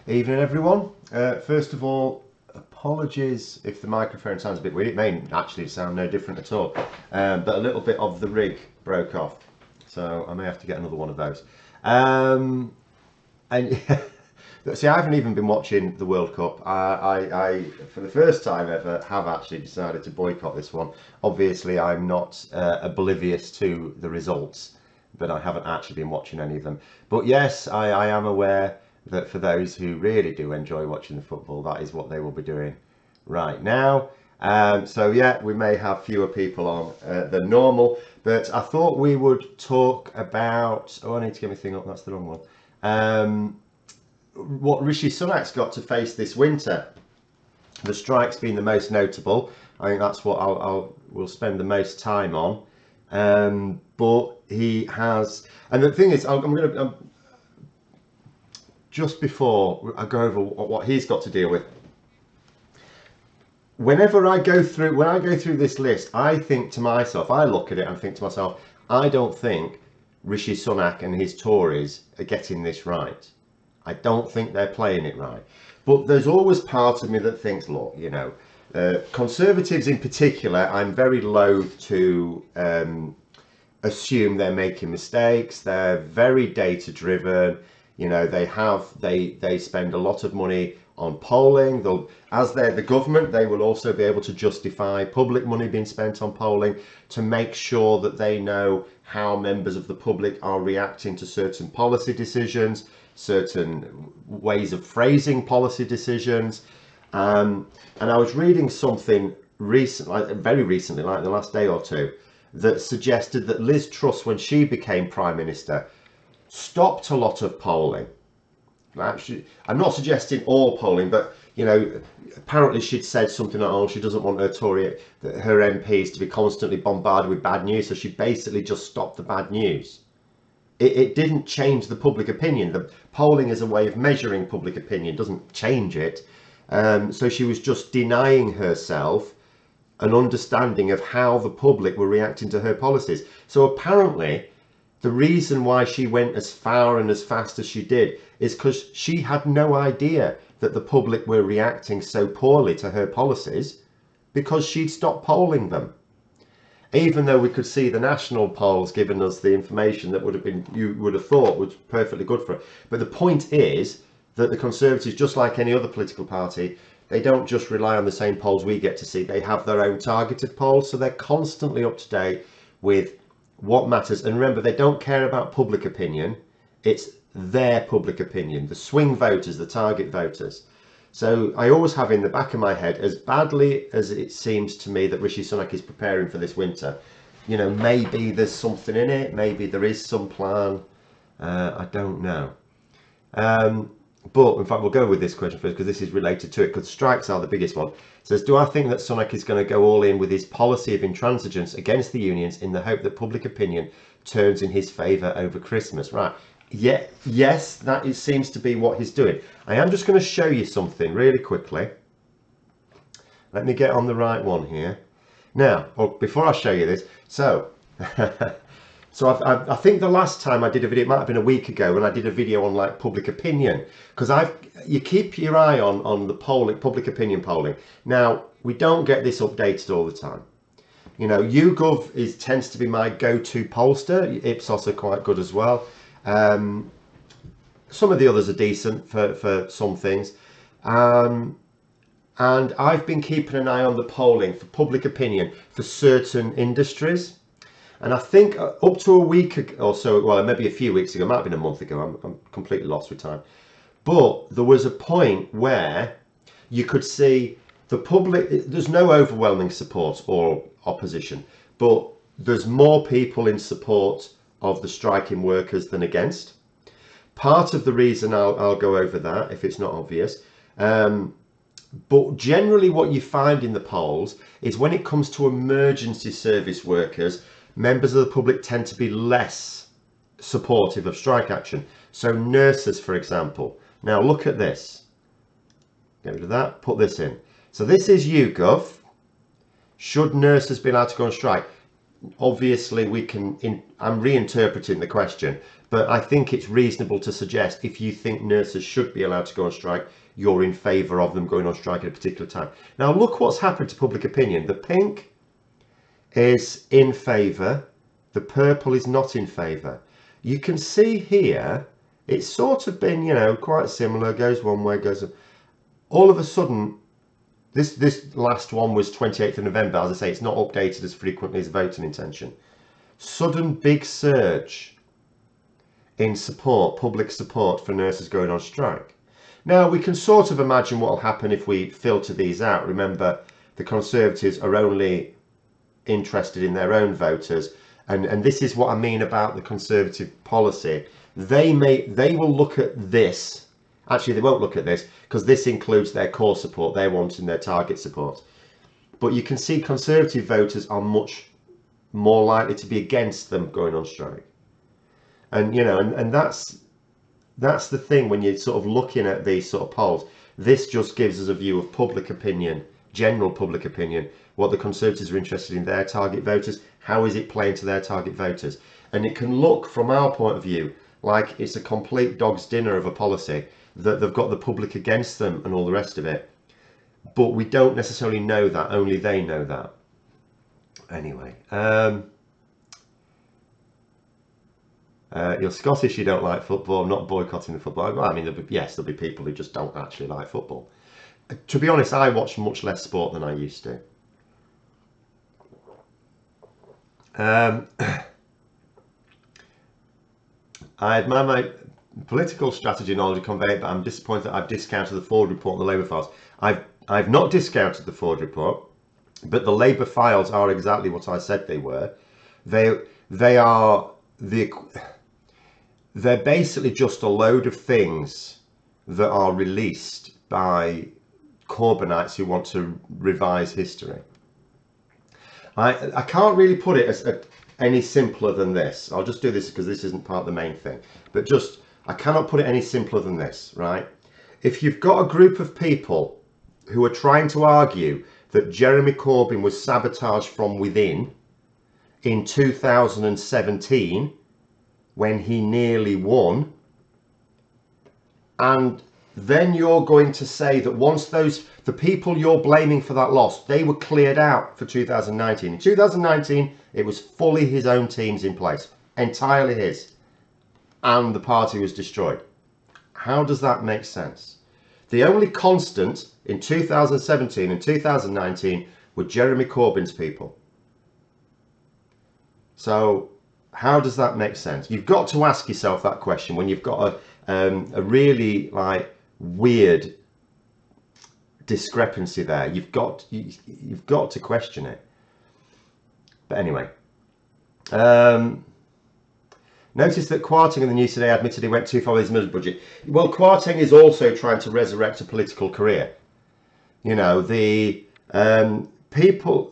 Evening everyone. First of all, apologies if the microphone sounds a bit weird. It may actually sound no different at all, but a little bit of the rig broke off, so I may have to get another one of those. And see, I haven't even been watching the World Cup. I for the first time ever, have actually decided to boycott this one. Obviously, I'm not oblivious to the results, but I haven't actually been watching any of them. But yes, I am aware that for those who really do enjoy watching the football, that is what they will be doing right now. So yeah, we may have fewer people on than normal, but I thought we would talk about, oh, I need to get my thing up, that's the wrong one. What Rishi Sunak's got to face this winter. The strikes being the most notable. I think that's what we'll spend the most time on. But he has, and the thing is, I'm going to, just before I go over what he's got to deal with, when I go through this list, I think to myself, I look at it and think to myself, I don't think Rishi Sunak and his Tories are getting this right. I don't think they're playing it right. But there's always part of me that thinks, look, you know, Conservatives in particular, I'm very loath to assume they're making mistakes. They're very data driven. You know, they spend a lot of money on polling. As they're the government, they will also be able to justify public money being spent on polling to make sure that they know how members of the public are reacting to certain policy decisions, certain ways of phrasing policy decisions. And I was reading something very recently, like the last day or two, that suggested that Liz Truss, when she became Prime Minister, stopped a lot of polling. Actually, I'm not suggesting all polling, but you know, apparently she'd said something like, oh, she doesn't want her MPs to be constantly bombarded with bad news, so she basically just stopped the bad news. It didn't change the public opinion. The polling is a way of measuring public opinion, doesn't change it. So she was just denying herself an understanding of how the public were reacting to her policies. So apparently, the reason why she went as far and as fast as she did is because she had no idea that the public were reacting so poorly to her policies because she'd stopped polling them. Even though we could see the national polls giving us the information that you would have thought was perfectly good for it. But the point is that the Conservatives, just like any other political party, they don't just rely on the same polls we get to see. They have their own targeted polls, so they're constantly up to date with what matters. And remember, they don't care about public opinion. It's their public opinion, the swing voters, the target voters. So I always have in the back of my head, as badly as it seems to me that Rishi Sunak is preparing for this winter, you know, maybe there's something in it, maybe there is some plan, I don't know. But in fact, we'll go with this question first because this is related to it, because strikes are the biggest one. It says, do I think that Sunak is going to go all in with his policy of intransigence against the unions in the hope that public opinion turns in his favour over Christmas? Right. Yeah, yes, seems to be what he's doing. I am just going to show you something really quickly. Let me get on the right one here. Now, before I show you this, so I think the last time I did a video, it might have been a week ago, when I did a video on like public opinion, because you keep your eye on the polling, public opinion polling. Now, we don't get this updated all the time. You know, YouGov tends to be my go-to pollster. Ipsos are quite good as well. Some of the others are decent for some things. And I've been keeping an eye on the polling for public opinion for certain industries. And I think up to a week or so, well, maybe a few weeks ago, it might have been a month ago, I'm completely lost with time. But there was a point where you could see the public, there's no overwhelming support or opposition, but there's more people in support of the striking workers than against. Part of the reason, I'll go over that if it's not obvious, but generally what you find in the polls is when it comes to emergency service workers, members of the public tend to be less supportive of strike action. So nurses, for example. Now look at this. Get rid of that, put this in. So this is YouGov. Should nurses be allowed to go on strike? obviously we can, I'm reinterpreting the question, but I think it's reasonable to suggest if you think nurses should be allowed to go on strike, you're in favour of them going on strike at a particular time. Now look what's happened to public opinion. The pink is in favour, the purple is not in favour. You can see here, it's sort of been, you know, quite similar, goes one way, goes... All of a sudden, this last one was 28th of November. As I say, it's not updated as frequently as voting intention. Sudden big surge in support, public support for nurses going on strike. Now, we can sort of imagine what will happen if we filter these out. Remember, the Conservatives are only interested in their own voters, and this is what I mean about the Conservative policy. They will look at this. Actually, they won't look at this because this includes their core support. They're wanting their target support. But you can see Conservative voters are much more likely to be against them going on strike. And, you know, and that's the thing when you're sort of looking at these sort of polls. This just gives us a view of public opinion, general public opinion, what the Conservatives are interested in their target voters, how is it playing to their target voters. And it can look, from our point of view, like it's a complete dog's dinner of a policy, that they've got the public against them and all the rest of it. But we don't necessarily know that, only they know that. Anyway, you're Scottish, you don't like football. I'm not boycotting the football. Well, I mean, yes, there'll be people who just don't actually like football. To be honest, I watch much less sport than I used to. I admire my political strategy knowledge conveyed, but I'm disappointed that I've discounted the Ford report and the Labour files. I've not discounted the Ford report, but the Labour files are exactly what I said they were. They're basically just a load of things that are released by Corbynites who want to revise history. I can't really put it as any simpler than this. I'll just do this because this isn't part of the main thing. But just, I cannot put it any simpler than this, right? If you've got a group of people who are trying to argue that Jeremy Corbyn was sabotaged from within in 2017 when he nearly won, and then you're going to say that once the people you're blaming for that loss, they were cleared out for 2019. In 2019, it was fully his own teams in place, entirely his, and the party was destroyed. How does that make sense? The only constant in 2017 and 2019 were Jeremy Corbyn's people. So how does that make sense? You've got to ask yourself that question when you've got a really weird discrepancy there. You've got to question it. But anyway, notice that Kwarteng in the news today admitted he went too far with his military budget. Well, Kwarteng is also trying to resurrect a political career. You know, the people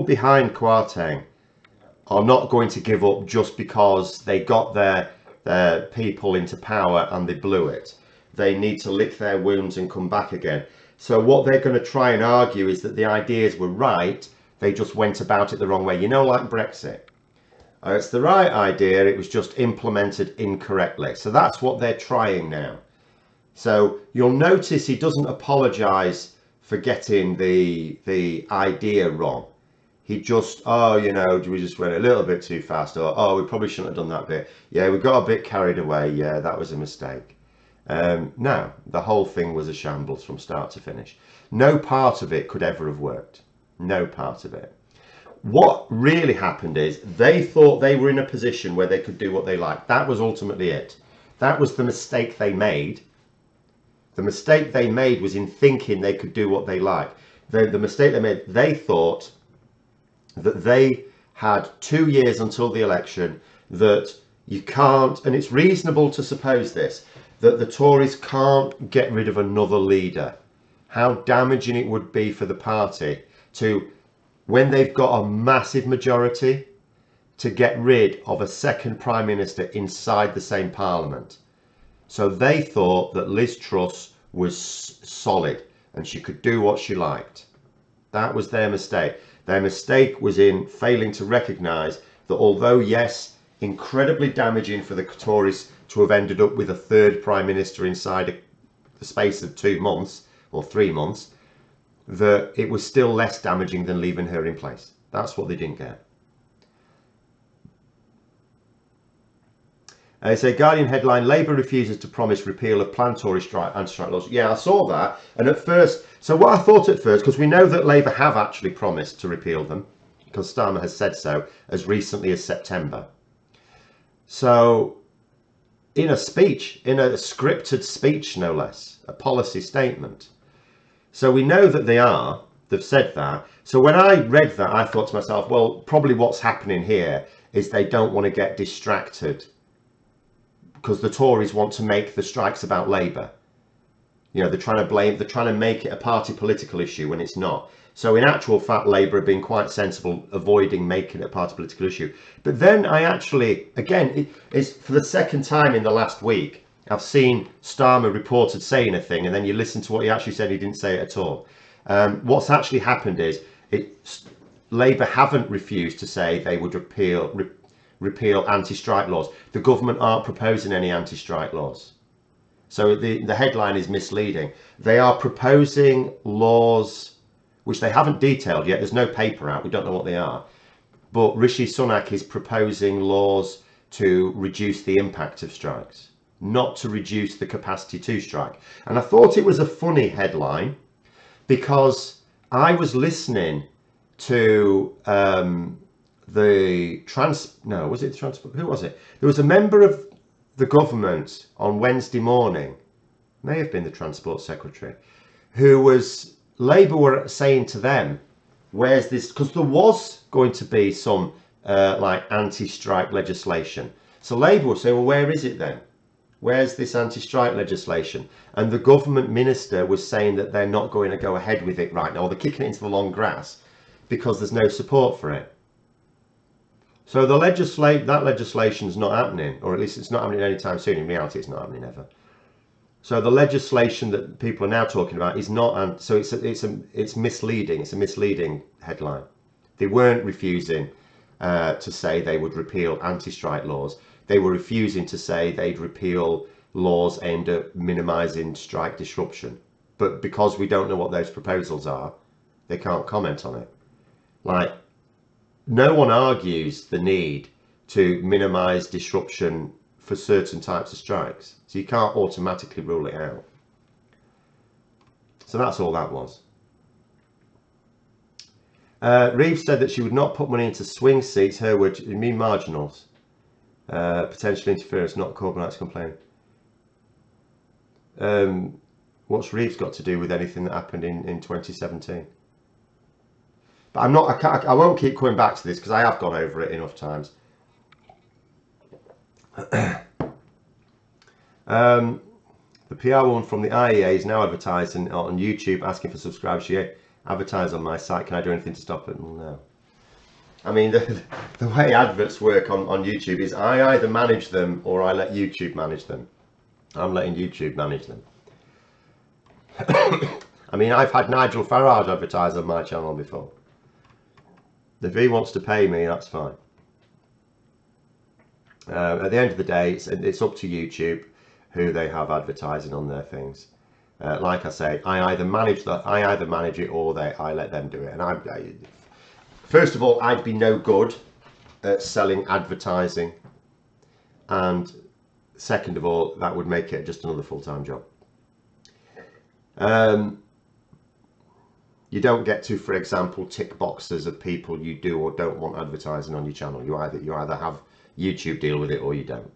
behind Kwarteng are not going to give up just because they got their people into power and they blew it. They need to lick their wounds and come back again. So what they're going to try and argue is that the ideas were right, they just went about it the wrong way. You know, like Brexit. It's the right idea, it was just implemented incorrectly. So that's what they're trying now. So you'll notice he doesn't apologise for getting the idea wrong. He just, oh, you know, we just went a little bit too fast, or oh, we probably shouldn't have done that bit. Yeah, we got a bit carried away. Yeah, that was a mistake. No, the whole thing was a shambles from start to finish. No part of it could ever have worked. No part of it. What really happened is they thought they were in a position where they could do what they liked. That was ultimately it. That was the mistake they made. The mistake they made was in thinking they could do what they liked. The mistake they made, they thought that they had 2 years until the election, that you can't, and it's reasonable to suppose this, that the Tories can't get rid of another leader. How damaging it would be for the party to, when they've got a massive majority, to get rid of a second Prime Minister inside the same Parliament. So they thought that Liz Truss was solid and she could do what she liked. That was their mistake. Their mistake was in failing to recognise that although, yes, incredibly damaging for the Tories to have ended up with a third Prime Minister inside the space of 2 months or 3 months, that it was still less damaging than leaving her in place. That's what they didn't get. It's a Guardian headline, Labour refuses to promise repeal of planned Tory anti-strike laws. Yeah, I saw that. And at first, so what I thought at first, because we know that Labour have actually promised to repeal them, because Starmer has said so as recently as September. So in a speech, in a scripted speech, no less, a policy statement. So we know that they've said that. So when I read that, I thought to myself, well, probably what's happening here is they don't want to get distracted because the Tories want to make the strikes about Labour. You know, they're trying to make it a party political issue when it's not. So in actual fact, Labour have been quite sensible avoiding making it a party political issue. But then I actually, again, it's for the second time in the last week, I've seen Starmer reported saying a thing, and then you listen to what he actually said, he didn't say it at all. What's actually happened is Labour haven't refused to say they would repeal anti-strike laws. The government aren't proposing any anti-strike laws. So the headline is misleading. They are proposing laws which they haven't detailed yet. There's no paper out. We don't know what they are. But Rishi Sunak is proposing laws to reduce the impact of strikes, not to reduce the capacity to strike. And I thought it was a funny headline because I was listening to who was it? There was a member of the government on Wednesday morning, may have been the Transport Secretary, who was, Labour were saying to them, where's this, because there was going to be some like anti-strike legislation. So Labour would say, well, where is it then? Where's this anti-strike legislation? And the government minister was saying that they're not going to go ahead with it right now, or they're kicking it into the long grass because there's no support for it. So that legislation is not happening, or at least it's not happening anytime soon. In reality, it's not happening ever. So the legislation that people are now talking about is not, so it's misleading. It's a misleading headline. They weren't refusing to say they would repeal anti-strike laws. They were refusing to say they'd repeal laws aimed at minimising strike disruption. But because we don't know what those proposals are, they can't comment on it. Like, no one argues the need to minimise disruption for certain types of strikes. So you can't automatically rule it out. So that's all that was. Reeves said that she would not put money into swing seats. Her words, you mean marginals. Potential interference, not Corbynites complaining. What's Reeves got to do with anything that happened in 2017? But I won't keep coming back to this because I have gone over it enough times. The PR woman from the IEA is now advertising on YouTube, asking for subscribers. She advertised on my site. Can I do anything to stop it? No. I mean, the way adverts work on YouTube is I either manage them or I let YouTube manage them. I'm letting YouTube manage them. I mean, I've had Nigel Farage advertise on my channel before. If he wants to pay me, that's fine. At the end of the day, it's up to YouTube who they have advertising on their things. Like I say, I either manage it or I let them do it. And first of all, I'd be no good at selling advertising, and second of all, that would make it just another full-time job. You don't get to, for example, tick boxes of people you do or don't want advertising on your channel. You either have YouTube deal with it or you don't.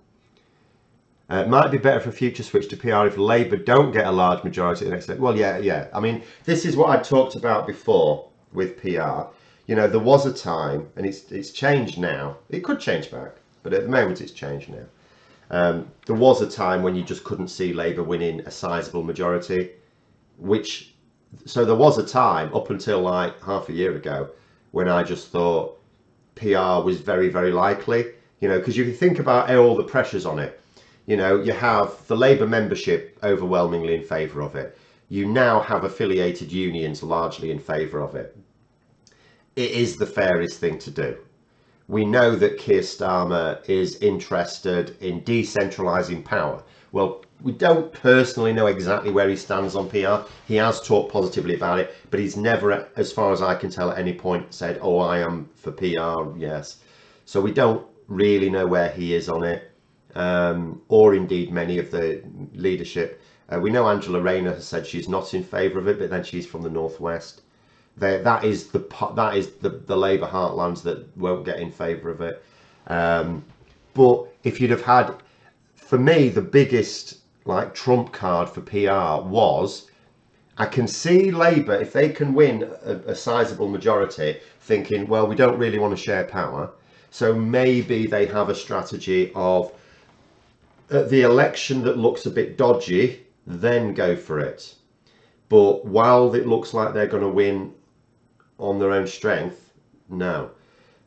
It might be better for a future switch to PR if Labour don't get a large majority at the next election. Well, yeah. I mean, this is what I talked about before with PR. You know, there was a time, and it's changed now. It could change back, but at the moment it's changed now. There was a time when you just couldn't see Labour winning a sizable majority, so there was a time up until like half a year ago when I just thought PR was very, very likely, you know, because if you think about all the pressures on it, you know, you have the Labour membership overwhelmingly in favour of it. You now have affiliated unions largely in favour of it. it is the fairest thing to do. We know that Keir Starmer is interested in decentralising power. Well, we don't personally know exactly where he stands on PR. He has talked positively about it, but he's never, as far as I can tell, at any point said, oh, I am for PR, yes. So we don't really know where he is on it, or indeed many of the leadership. We know Angela Rayner has said she's not in favour of it, but then she's from the northwest. That is the Labour heartlands that won't get in favour of it. But if you'd have had, for me, the biggest like trump card for PR was, I can see Labour, if they can win a sizable majority, thinking, well, we don't really want to share power, so maybe they have a strategy of the election that looks a bit dodgy, then go for it. But while it looks like they're going to win on their own strength, no.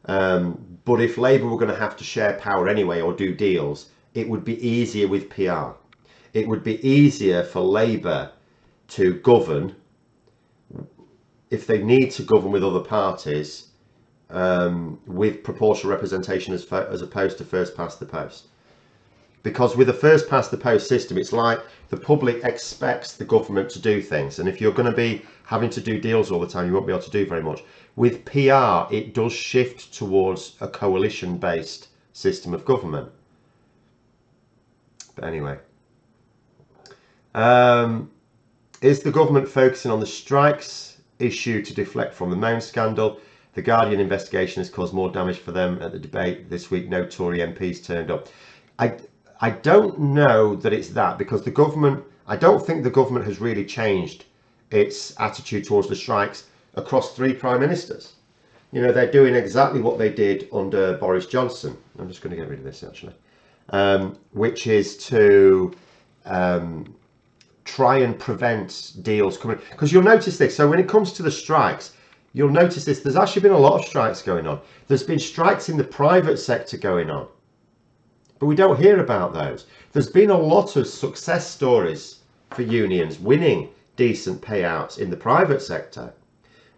But if Labour were going to have to share power anyway or do deals, it would be easier with PR. It would be easier for Labour to govern if they need to govern with other parties with proportional representation as opposed to first past the post. Because with a first past the post system, it's like the public expects the government to do things. And if you're going to be having to do deals all the time, you won't be able to do very much. With PR, it does shift towards a coalition-based system of government. But anyway. Is the government focusing on the strikes issue to deflect from the Mone scandal? The Guardian investigation has caused more damage for them at the debate this week. No Tory MPs turned up. I don't know that it's that, because the government, I don't think the government has really changed its attitude towards the strikes across 3 prime ministers. You know, they're doing exactly what they did under Boris Johnson. I'm just going to get rid of this actually, which is to try and prevent deals coming. Because you'll notice this. So when it comes to the strikes, you'll notice this. There's actually been a lot of strikes going on. There's been strikes in the private sector going on, but we don't hear about those. There's been a lot of success stories for unions winning decent payouts in the private sector.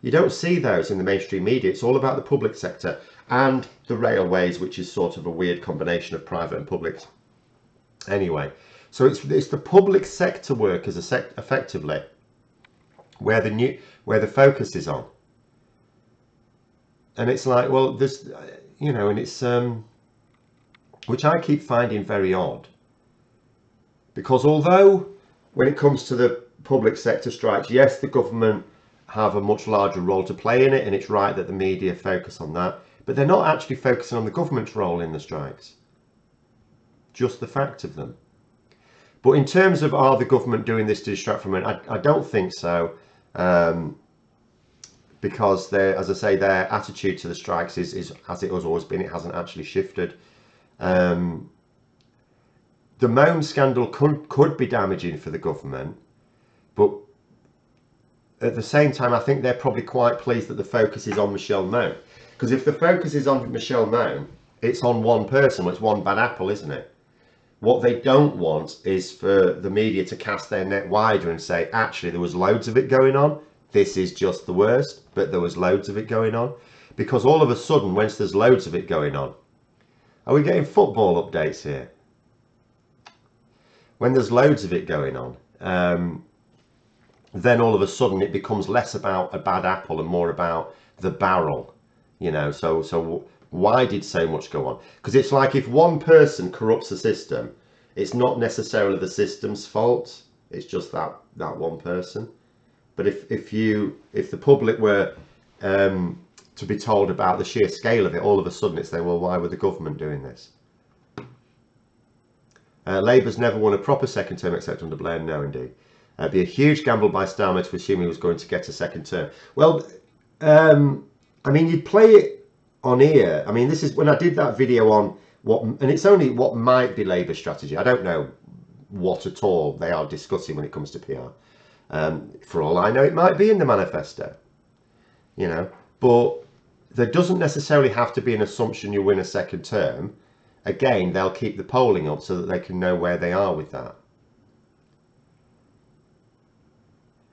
You don't see those in the mainstream media. It's all about the public sector and the railways, which is sort of a weird combination of private and public. Anyway, so it's the public sector workers effectively where the focus is on. And it's like, well, this, you know, and it's which I keep finding very odd, because although when it comes to the public sector strikes, yes, the government have a much larger role to play in it, and it's right that the media focus on that, but they're not actually focusing on the government's role in the strikes, just the fact of them. But in terms of, are the government doing this to distract from it, I don't think so, because as I say, their attitude to the strikes is as it has always been. It hasn't actually shifted. The Mone scandal could be damaging for the government, but at the same time, I think they're probably quite pleased that the focus is on Michelle Mone. Because if the focus is on Michelle Mone, it's on one person. Well, it's one bad apple, isn't it? What they don't want is for the media to cast their net wider and say, actually, there was loads of it going on. This is just the worst, but there was loads of it going on. Because all of a sudden, once there's loads of it going on, are we getting football updates here? When there's loads of it going on, then all of a sudden it becomes less about a bad apple and more about the barrel, you know. So why did so much go on? Because it's like, if one person corrupts the system, it's not necessarily the system's fault. It's just that one person. But if the public were to be told about the sheer scale of it, all of a sudden it's saying, well, why were the government doing this? Labour's never won a proper second term except under Blair. No, indeed. It'd be a huge gamble by Starmer to assume he was going to get a second term. Well, I mean, you'd play it on here. I mean, this is when I did that video on what, and it's only what might be Labour's strategy. I don't know what at all they are discussing when it comes to PR. For all I know, it might be in the manifesto, you know, but there doesn't necessarily have to be an assumption you win a second term. Again, they'll keep the polling up so that they can know where they are with that.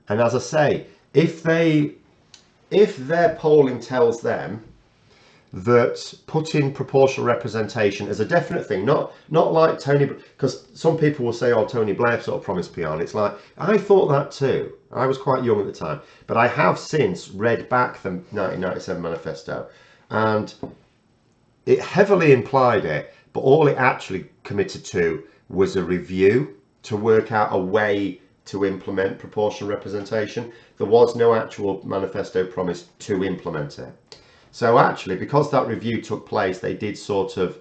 And as I say, if if their polling tells them that putting proportional representation as a definite thing, not like Tony, because some people will say, oh, Tony Blair sort of promised PR, and it's like, I thought that too. I was quite young at the time, but I have since read back the 1997 manifesto, and it heavily implied it, but all it actually committed to was a review to work out a way to implement proportional representation. There was no actual manifesto promise to implement it. So actually, because that review took place, they did sort of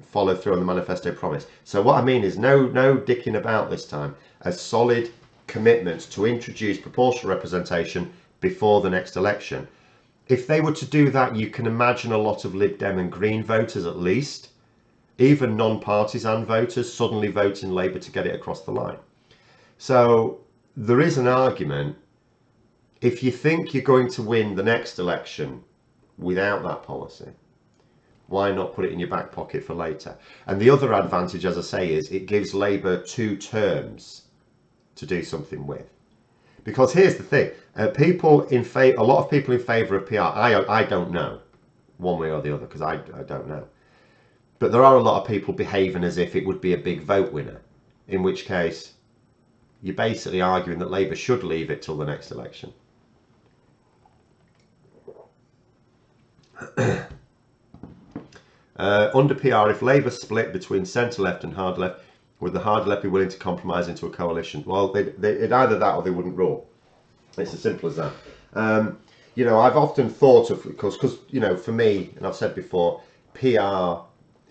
follow through on the manifesto promise. So what I mean is no dicking about this time. A solid commitment to introduce proportional representation before the next election. If they were to do that, you can imagine a lot of Lib Dem and Green voters, at least, even non-partisan voters, suddenly voting Labour to get it across the line. So there is an argument. If you think you're going to win the next election without that policy, why not put it in your back pocket for later? And the other advantage, as I say, is it gives Labour 2 terms to do something with. Because here's the thing, a lot of people in favour of PR, I don't know one way or the other, because I don't know. But there are a lot of people behaving as if it would be a big vote winner, in which case you're basically arguing that Labour should leave it till the next election. Under PR, if Labour split between centre-left and hard-left, would the hard-left be willing to compromise into a coalition? Well, it'd either that or they wouldn't rule. It's as simple as that. You know, I've often thought of, because you know, for me, and I've said before, PR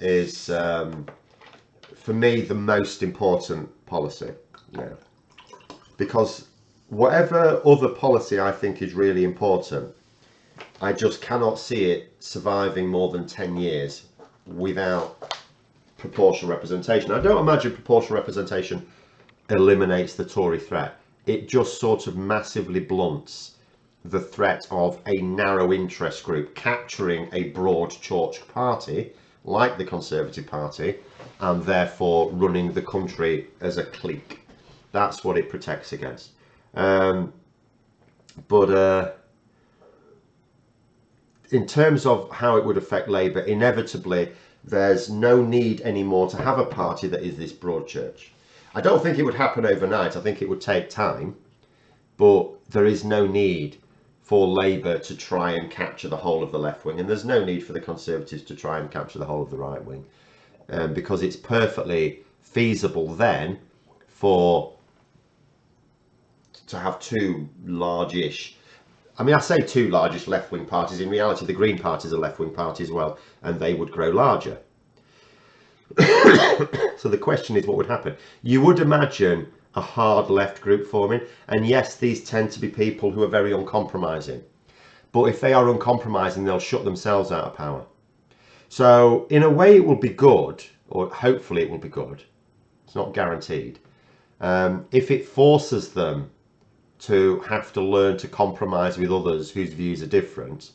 is, for me, the most important policy. Yeah. Because whatever other policy I think is really important, I just cannot see it surviving more than 10 years without proportional representation. I don't imagine proportional representation eliminates the Tory threat. It just sort of massively blunts the threat of a narrow interest group capturing a broad church party like the Conservative Party and therefore running the country as a clique. That's what it protects against. In terms of how it would affect Labour, inevitably there's no need anymore to have a party that is this broad church. I don't think it would happen overnight. I think it would take time, but there is no need for Labour to try and capture the whole of the left wing, and there's no need for the Conservatives to try and capture the whole of the right wing, because it's perfectly feasible then to have 2 large-ish, I mean, I say 2 largest left-wing parties. In reality, the Green Party is a left-wing party as well, and they would grow larger. So the question is, what would happen? You would imagine a hard left group forming, and yes, these tend to be people who are very uncompromising. But if they are uncompromising, they'll shut themselves out of power. So in a way, it will be good, or hopefully it will be good. It's not guaranteed. If it forces them to have to learn to compromise with others whose views are different,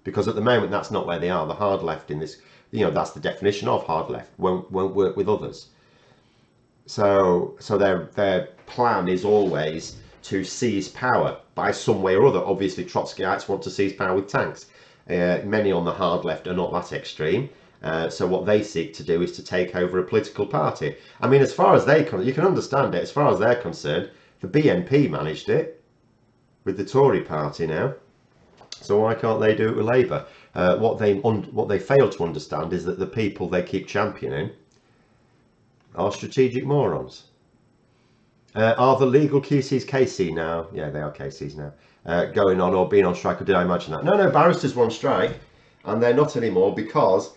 because at the moment that's not where they are. The hard left in this, you know, that's the definition of hard left, won't work with others. So their plan is always to seize power by some way or other. Obviously Trotskyites want to seize power with tanks. Many on the hard left are not that extreme. So what they seek to do is to take over a political party. I mean, as far as you can understand it, as far as they're concerned, the BNP managed it with the Tory party now. So why can't they do it with Labour? What they fail to understand is that the people they keep championing are strategic morons. Are the legal QCs KC now? Yeah, they are KCs now. Going on or being on strike, or did I imagine that? No, barristers were on strike, and they're not anymore because,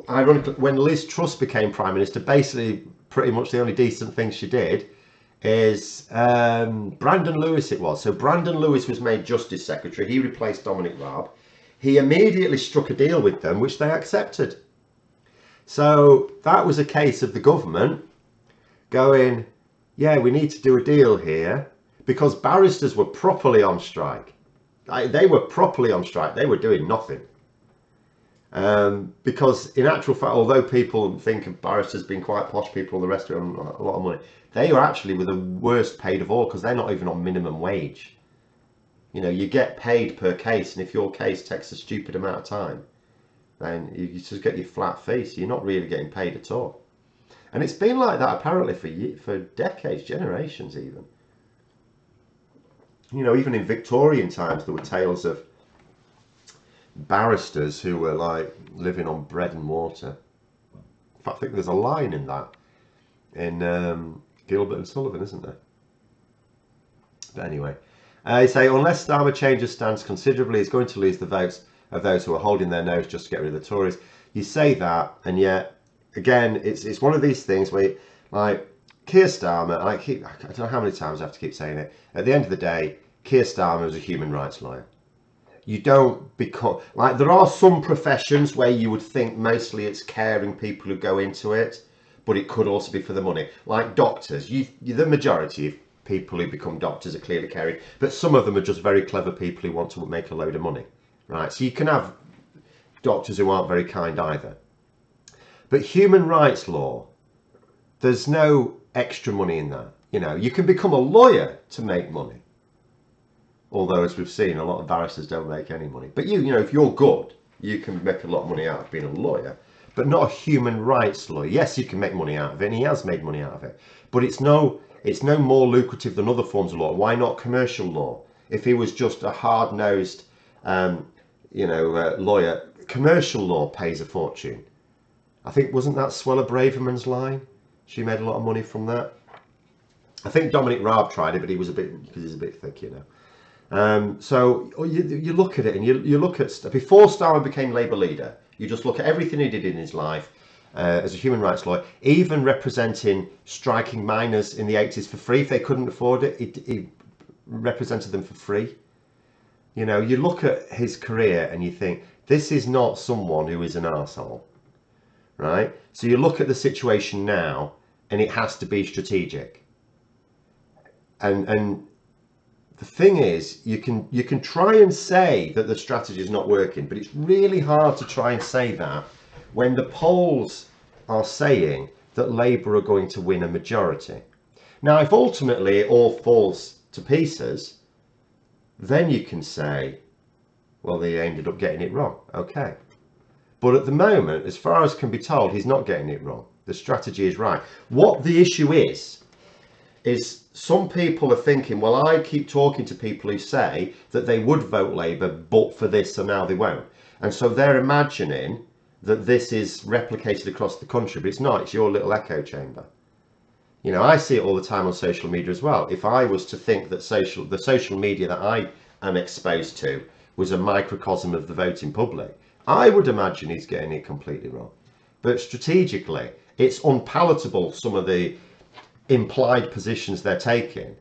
ironically, when Liz Truss became Prime Minister, basically pretty much the only decent thing she did is Brandon Lewis it was. So Brandon Lewis was made Justice Secretary. He replaced Dominic Raab. He immediately struck a deal with them, which they accepted. So that was a case of the government going, yeah, we need to do a deal here, because barristers were properly on strike. They were properly on strike. They were doing nothing. Because in actual fact, although people think of barristers being quite posh people, the rest of them a lot of money, they are actually the worst paid of all, because they're not even on minimum wage. You know, you get paid per case, and if your case takes a stupid amount of time, then you just get your flat fee. So you're not really getting paid at all. And it's been like that apparently for decades, generations even. You know, even in Victorian times, there were tales of barristers who were like living on bread and water. In fact, I think there's a line in that in Gilbert and Sullivan, isn't there? But anyway, they say unless Starmer changes stance considerably, he's going to lose the votes of those who are holding their nose just to get rid of the Tories. You say that, and yet again, it's one of these things where, like, Keir Starmer, I don't know how many times I have to keep saying it. At the end of the day, Keir Starmer is a human rights lawyer. You don't become, like, there are some professions where you would think mostly it's caring people who go into it, but it could also be for the money. Like doctors, the majority of people who become doctors are clearly caring, but some of them are just very clever people who want to make a load of money, right? So you can have doctors who aren't very kind either. But human rights law, there's no extra money in that. You know, you can become a lawyer to make money. Although, as we've seen, a lot of barristers don't make any money. But you know, if you're good, you can make a lot of money out of being a lawyer, but not a human rights lawyer. Yes, you can make money out of it, and he has made money out of it. But it's no more lucrative than other forms of law. Why not commercial law? If he was just a hard-nosed, lawyer, commercial law pays a fortune. I think, wasn't that Swella Braverman's line? She made a lot of money from that. I think Dominic Raab tried it, but he's a bit thick, you know. So you look at it, and you look at, before Starmer became Labour leader, you just look at everything he did in his life as a human rights lawyer, even representing striking miners in the 80s for free if they couldn't afford it. He represented them for free. You know, you look at his career and you think, this is not someone who is an arsehole, right? So you look at the situation now, and it has to be strategic. And the thing is, you can try and say that the strategy is not working, but it's really hard to try and say that when the polls are saying that Labour are going to win a majority. Now, if ultimately it all falls to pieces, then you can say, well, they ended up getting it wrong. Okay. But at the moment, as far as can be told, he's not getting it wrong. The strategy is right. What the issue is some people are thinking, well, I keep talking to people who say that they would vote Labour, but for this, so now they won't. And so they're imagining that this is replicated across the country, but it's not. It's your little echo chamber. You know, I see it all the time on social media as well. If I was to think that the social media that I am exposed to was a microcosm of the voting public, I would imagine he's getting it completely wrong. But strategically, it's unpalatable, some of the implied positions they're taking,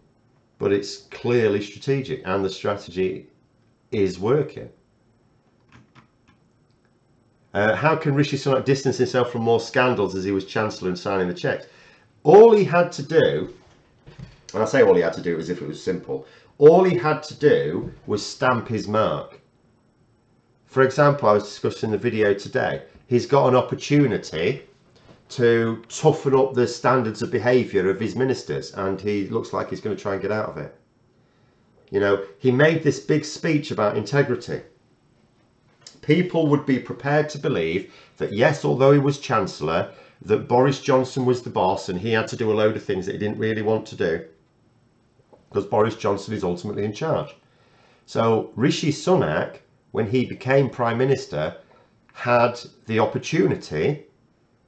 but it's clearly strategic, and the strategy is working. How can Rishi Sunak distance himself from more scandals as he was Chancellor and signing the cheques? All he had to do, and I say all he had to do as if it was simple, all he had to do was stamp his mark. For example, I was discussing the video today, he's got an opportunity to toughen up the standards of behaviour of his ministers, and he looks like he's going to try and get out of it. You know, he made this big speech about integrity. People would be prepared to believe that, yes, although he was Chancellor, that Boris Johnson was the boss and he had to do a load of things that he didn't really want to do, because Boris Johnson is ultimately in charge. So Rishi Sunak, when he became Prime Minister, had the opportunity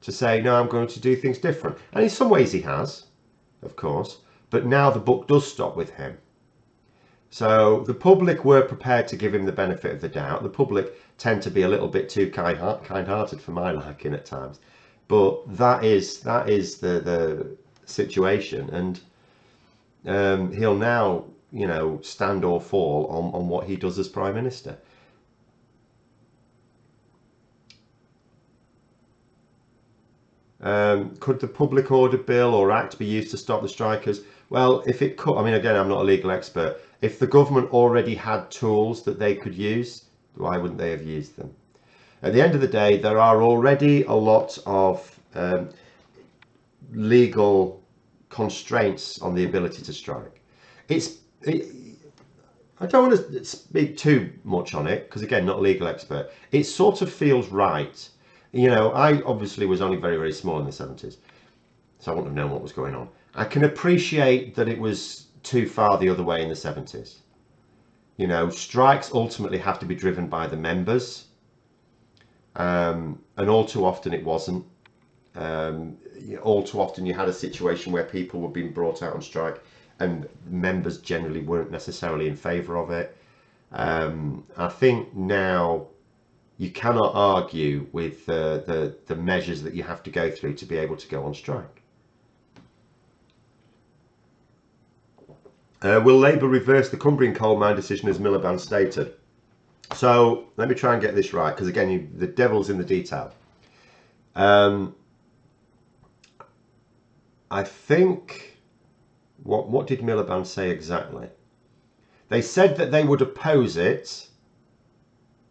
to say, no, I'm going to do things different. And in some ways he has, of course, but now the buck does stop with him. So the public were prepared to give him the benefit of the doubt. The public tend to be a little bit too kind-hearted for my liking at times. But that is the situation. And he'll now, you know, stand or fall on what he does as Prime Minister. Could the Public Order Bill or Act be used to stop the strikers? Well, if it could, I mean, again, I'm not a legal expert. If the government already had tools that they could use, why wouldn't they have used them? At the end of the day, there are already a lot of legal constraints on the ability to strike. I don't want to speak too much on it because, again, not a legal expert. It sort of feels right. You know, I obviously was only very, very small in the 70s, so I wouldn't have known what was going on. I can appreciate that it was too far the other way in the 70s. You know, strikes ultimately have to be driven by the members, and all too often it wasn't. All too often you had a situation where people were being brought out on strike and members generally weren't necessarily in favour of it. I think now you cannot argue with the measures that you have to go through to be able to go on strike. Will Labour reverse the Cumbrian coal mine decision as Miliband stated? So let me try and get this right, because again, the devil's in the detail. I think, what did Miliband say exactly? They said that they would oppose it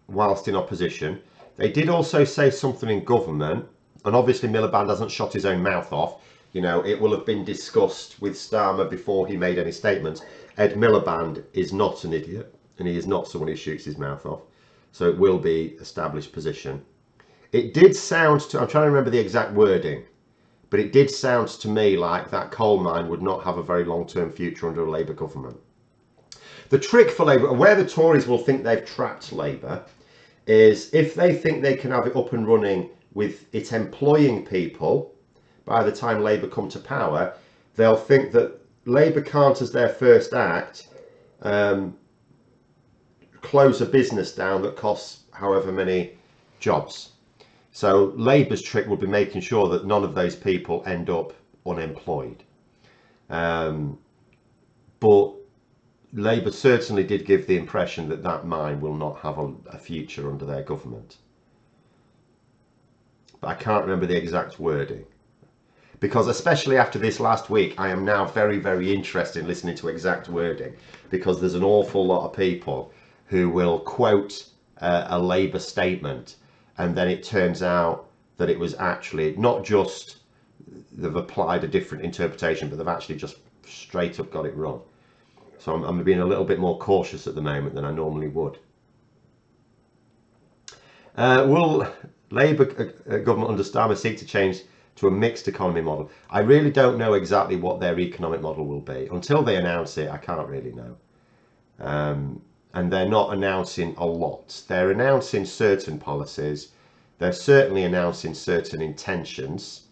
whilst in opposition. They did also say something in government, and obviously Miliband hasn't shot his own mouth off. You know, it will have been discussed with Starmer before he made any statements. Ed Miliband is not an idiot, and he is not someone who shoots his mouth off. So it will be established position. It did sound to, I'm trying to remember the exact wording, but it did sound to me like that coal mine would not have a very long-term future under a Labour government. The trick for Labour, where the Tories will think they've trapped Labour, is if they think they can have it up and running with it employing people by the time Labour come to power, they'll think that Labour can't, as their first act, close a business down that costs however many jobs. So Labour's trick would be making sure that none of those people end up unemployed. But Labour certainly did give the impression that that mine will not have a future under their government. But I can't remember the exact wording. Because especially after this last week, I am now very, very interested in listening to exact wording, because there's an awful lot of people who will quote a Labour statement, and then it turns out that it was actually not just they've applied a different interpretation, but they've actually just straight up got it wrong. So I'm being a little bit more cautious at the moment than I normally would. Will Labour government under Starmer seek to change to a mixed economy model? I really don't know exactly what their economic model will be. Until they announce it, I can't really know. And they're not announcing a lot. They're announcing certain policies. They're certainly announcing certain intentions.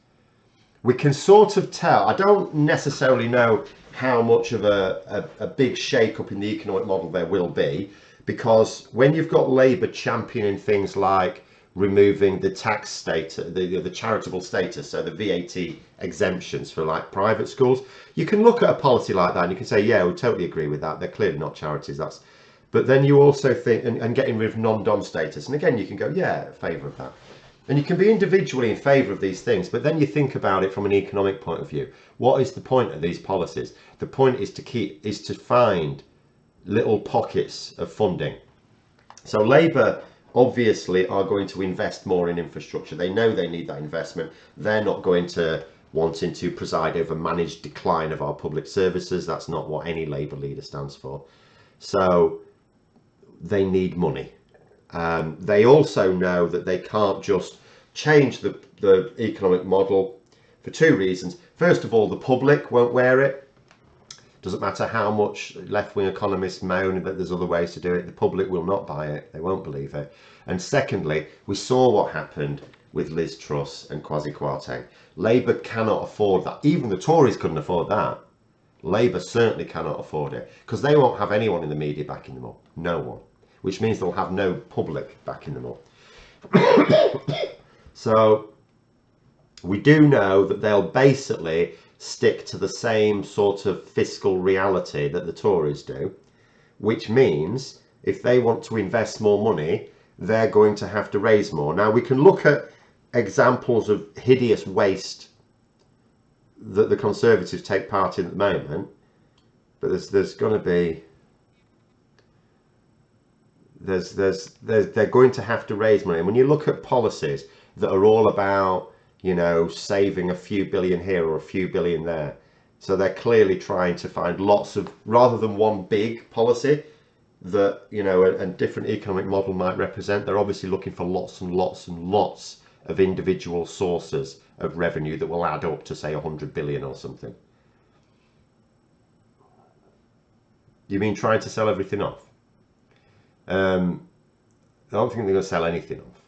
We can sort of tell. I don't necessarily know how much of a big shake-up in the economic model there will be, because when you've got Labour championing things like removing the tax status, the charitable status, so the VAT exemptions for like private schools, you can look at a policy like that and you can say, yeah, we totally agree with that. They're clearly not charities. But then you also think, and getting rid of non-dom status, and again you can go, yeah, in favour of that. And you can be individually in favour of these things, but then you think about it from an economic point of view. What is the point of these policies? The point is to find little pockets of funding. So Labour obviously are going to invest more in infrastructure. They know they need that investment. They're not going to wanting to preside over managed decline of our public services. That's not what any Labour leader stands for. So they need money. They also know that they can't just change the economic model for two reasons. First of all, the public won't wear it. Doesn't matter how much left-wing economists moan that there's other ways to do it, the public will not buy it. They won't believe it. And secondly, we saw what happened with Liz Truss and Kwasi Kwarteng. Labour cannot afford that. Even the Tories couldn't afford that. Labour certainly cannot afford it, because they won't have anyone in the media backing them up. No one. Which means they'll have no public backing them up. So we do know that they'll basically stick to the same sort of fiscal reality that the Tories do, which means if they want to invest more money, they're going to have to raise more. Now, we can look at examples of hideous waste that the Conservatives take part in at the moment, but there's going to be they're going to have to raise money. And when you look at policies that are all about, you know, saving a few billion here or a few billion there, so they're clearly trying to find lots of, rather than one big policy, that, you know, a different economic model might represent. They're obviously looking for lots and lots and lots of individual sources of revenue that will add up to, say, 100 billion or something. You mean trying to sell everything off? I don't think they're going to sell anything off.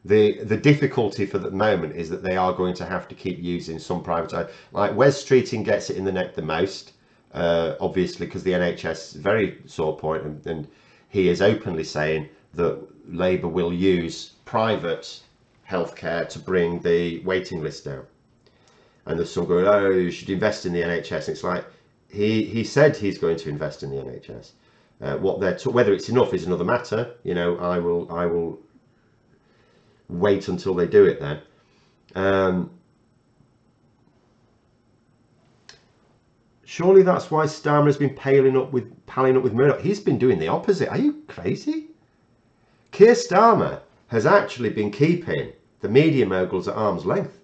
The difficulty for the moment is that they are going to have to keep using some private, like Wes Streeting gets it in the neck the most, obviously, because the NHS is a very sore point, and he is openly saying that Labour will use private healthcare to bring the waiting list down. And there's some going, oh, you should invest in the NHS. And it's like, he said he's going to invest in the NHS. Whether it's enough is another matter. You know, I will wait until they do it then. Surely that's why Starmer has been palling up with Murdoch. He's been doing the opposite. Are you crazy? Keir Starmer has actually been keeping the media moguls at arm's length.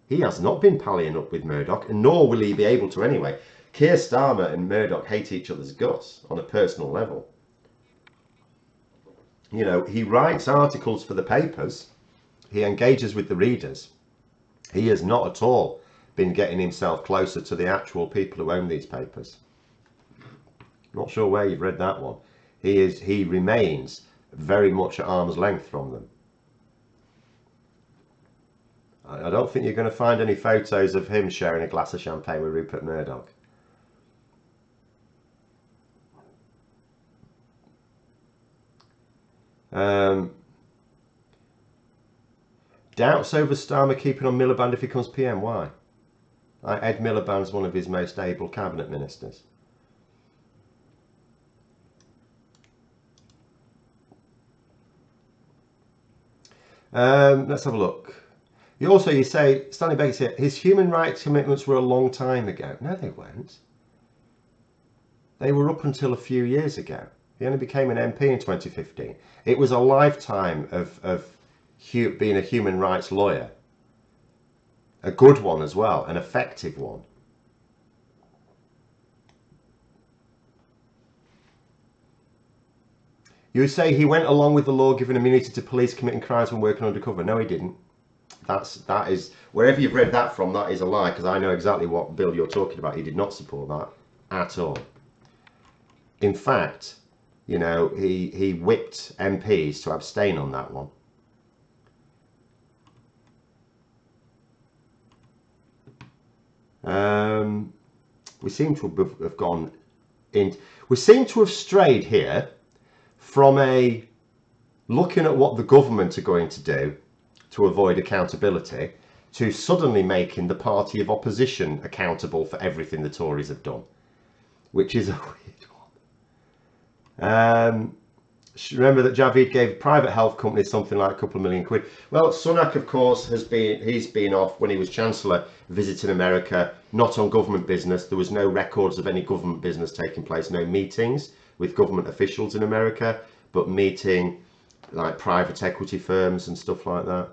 He has not been palling up with Murdoch, and nor will he be able to anyway. Keir Starmer and Murdoch hate each other's guts on a personal level. You know, he writes articles for the papers. He engages with the readers. He has not at all been getting himself closer to the actual people who own these papers. Not sure where you've read that one. He remains very much at arm's length from them. I don't think you're going to find any photos of him sharing a glass of champagne with Rupert Murdoch. Doubts over Starmer keeping on Miliband if he becomes PM. Why? Ed Miliband's one of his most able cabinet ministers. Let's have a look. You say, Stanley Bates here, his human rights commitments were a long time ago. No, they weren't. They were up until a few years ago. He only became an MP in 2015. It was a lifetime of being a human rights lawyer. A good one as well, an effective one. You say he went along with the law giving immunity to police committing crimes when working undercover. No, he didn't. That is, wherever you've read that from, that is a lie, because I know exactly what bill you're talking about. He did not support that at all. In fact, you know, he whipped MPs to abstain on that one. We seem to have gone in. We seem to have strayed here from looking at what the government are going to do to avoid accountability to suddenly making the party of opposition accountable for everything the Tories have done, which is a weird one. Remember that Javid gave private health companies something like a couple of million quid. Well, Sunak, of course, he's been off when he was Chancellor, visiting America, not on government business. There was no records of any government business taking place, no meetings with government officials in America, but meeting like private equity firms and stuff like that.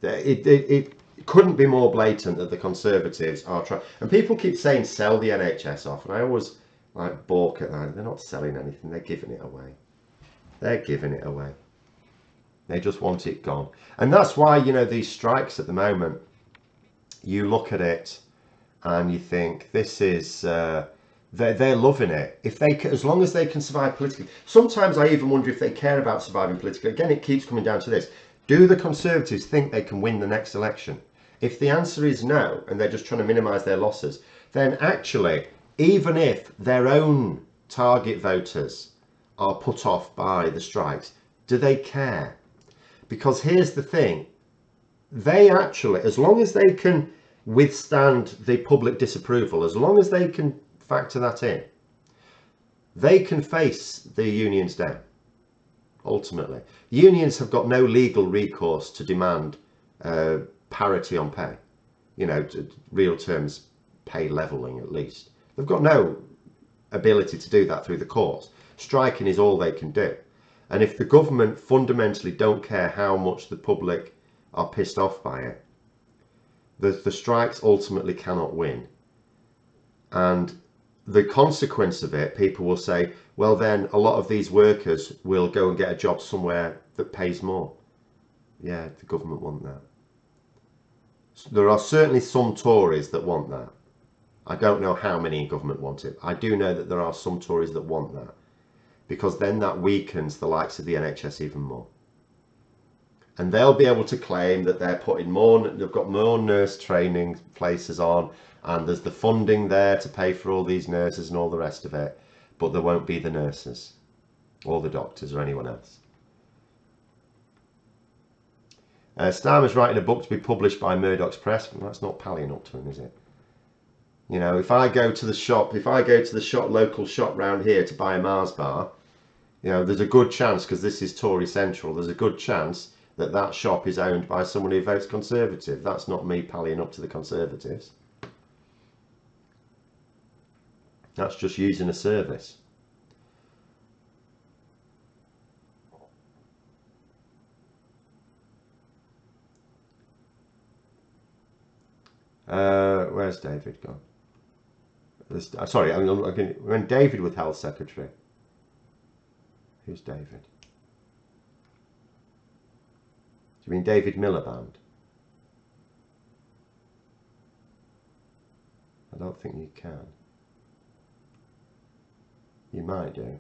It couldn't be more blatant that the Conservatives are trying. And people keep saying sell the NHS off, and I always like balk at that. They're not selling anything, they're giving it away. They're giving it away. They just want it gone. And that's why, you know, these strikes at the moment, you look at it and you think this is, they're loving it. If they, as long as they can survive politically. Sometimes I even wonder if they care about surviving politically. Again, it keeps coming down to this. Do the Conservatives think they can win the next election? If the answer is no, and they're just trying to minimise their losses, then actually, even if their own target voters are put off by the strikes, do they care? Because here's the thing, they actually, as long as they can withstand the public disapproval, as long as they can factor that in, they can face the unions down, ultimately. Unions have got no legal recourse to demand parity on pay, you know, real terms pay levelling at least. They've got no ability to do that through the courts. Striking is all they can do. And if the government fundamentally don't care how much the public are pissed off by it, the strikes ultimately cannot win. And the consequence of it, people will say, well, then a lot of these workers will go and get a job somewhere that pays more. Yeah, the government want that. There are certainly some Tories that want that. I don't know how many in government want it. I do know that there are some Tories that want that, because then that weakens the likes of the NHS even more. And they'll be able to claim that they're putting more, they've got more nurse training places on, and there's the funding there to pay for all these nurses and all the rest of it, but there won't be the nurses or the doctors or anyone else. Starmer's writing a book to be published by Murdoch's press. Well, that's not pallying up to him, is it? You know, if I go to the shop, local shop round here to buy a Mars bar, you know, there's a good chance, because this is Tory central, there's a good chance that that shop is owned by someone who votes Conservative. That's not me pallying up to the Conservatives. That's just using a service. Where's David gone? Sorry, when David was Health Secretary. Who's David? Do you mean David Miliband? I don't think you can. You might do.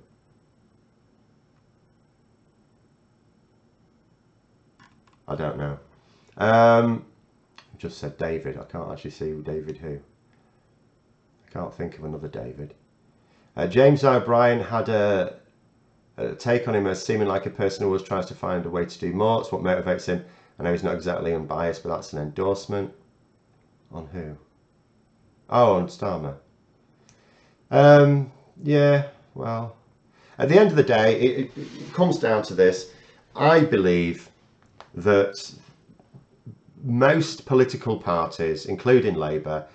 I don't know. Just said David. I can't actually see David who. I can't think of another David. James O'Brien had a take on him as seeming like a person who always tries to find a way to do more. It's what motivates him. I know he's not exactly unbiased, but that's an endorsement. On who? Oh, on Starmer. Yeah, well, at the end of the day, it comes down to this. I believe that most political parties, including Labour,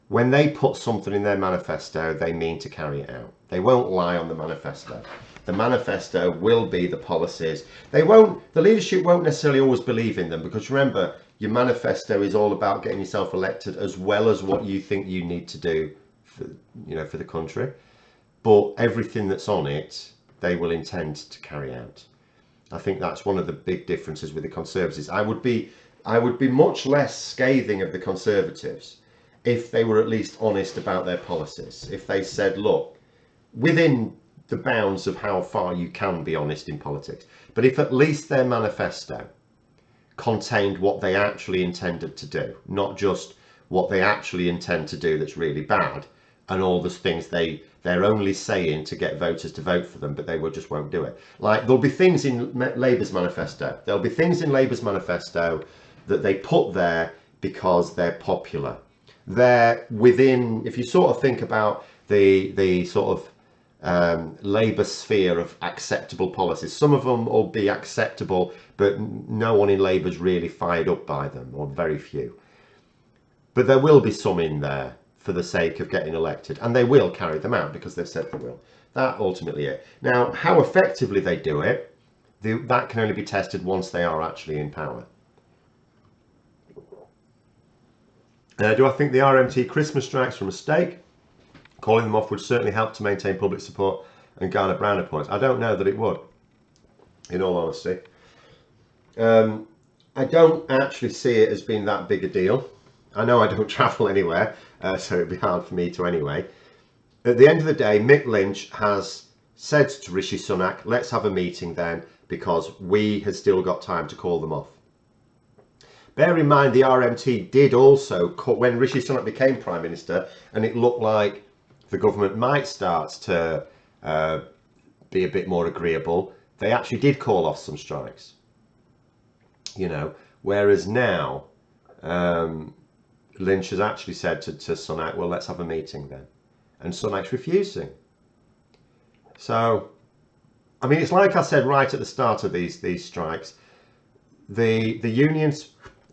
when they put something in their manifesto, they mean to carry it out. They won't lie on the manifesto. The manifesto will be the policies. The leadership won't necessarily always believe in them, because remember, your manifesto is all about getting yourself elected, as well as what you think you need to do for, for the country. But everything that's on it, they will intend to carry out. I think that's one of the big differences with the Conservatives. I would be much less scathing of the Conservatives if they were at least honest about their policies. If they said, look, within the bounds of how far you can be honest in politics, but if at least their manifesto contained what they actually intended to do, not just what they actually intend to do that's really bad, and all the things they're only saying to get voters to vote for them, but they just won't do it. Like, there'll be things in Labour's manifesto. There'll be things in Labour's manifesto that they put there because they're popular. They're within, if you sort of think about the sort of Labour sphere of acceptable policies, some of them will be acceptable, but no one in Labour's really fired up by them, or very few. But there will be some in there for the sake of getting elected, and they will carry them out because they've said they will. That ultimately it. Now, how effectively they do it, that can only be tested once they are actually in power. Do I think the RMT Christmas strikes were a mistake? Calling them off would certainly help to maintain public support and garner brownie points. I don't know that it would, in all honesty. I don't actually see it as being that big a deal. I know I don't travel anywhere, so it'd be hard for me to anyway. At the end of the day, Mick Lynch has said to Rishi Sunak, let's have a meeting then, because we have still got time to call them off. Bear in mind, the RMT did also, when Rishi Sunak became Prime Minister, and it looked like the government might start to be a bit more agreeable, they actually did call off some strikes. Whereas now, Lynch has actually said to Sunak, well, let's have a meeting then. And Sunak's refusing. So, I mean, it's like I said right at the start of these strikes, the unions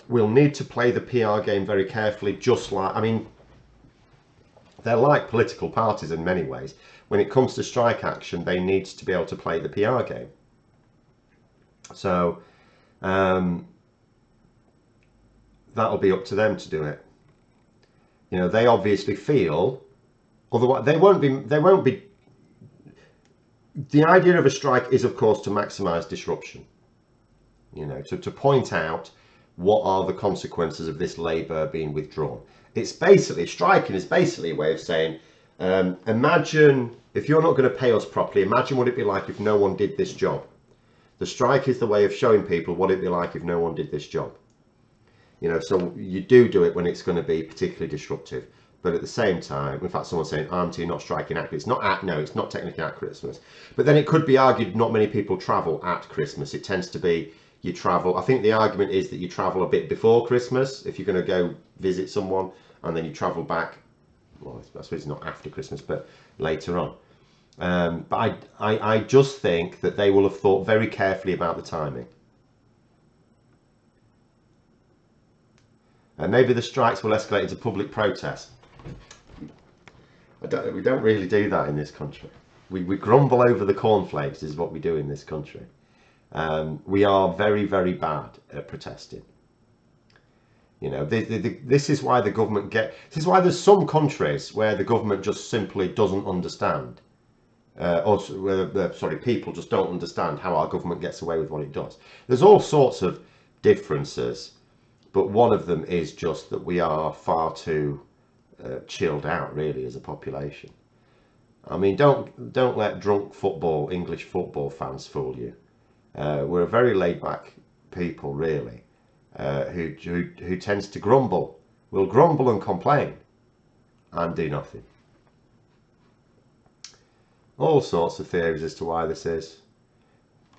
will need to play the PR game very carefully, just like, I mean, they're like political parties in many ways. When it comes to strike action, they need to be able to play the PR game. So, that'll be up to them to do it. They obviously feel Otherwise, they won't be. They won't be. The idea of a strike is, of course, to maximise disruption. You know, to point out what are the consequences of this labour being withdrawn. It's basically, striking is basically a way of saying, imagine if you're not going to pay us properly, imagine what it'd be like if no one did this job. The strike is the way of showing people what it'd be like if no one did this job. You know, so you do it when it's going to be particularly disruptive. But at the same time, in fact, someone's saying, aren't you not striking at? It's not at, no, it's not technically at Christmas. But then it could be argued not many people travel at Christmas. It tends to be you travel. I think the argument is that you travel a bit before Christmas if you're going to go visit someone, and then you travel back. Well, I suppose it's not after Christmas, but later on. But I just think that they will have thought very carefully about the timing. And maybe the strikes will escalate into public protest. We don't really do that in this country. We grumble over the cornflakes is what we do in this country. We are very, very bad at protesting. You know, this is why the government this is why there's some countries where the government just simply doesn't understand. Sorry, people just don't understand how our government gets away with what it does. There's all sorts of differences, but one of them is just that we are far too chilled out, really, as a population. I mean, don't let drunk English football fans fool you. We're a very laid-back people, really, who tends to grumble. Will grumble and complain and do nothing. All sorts of theories as to why this is.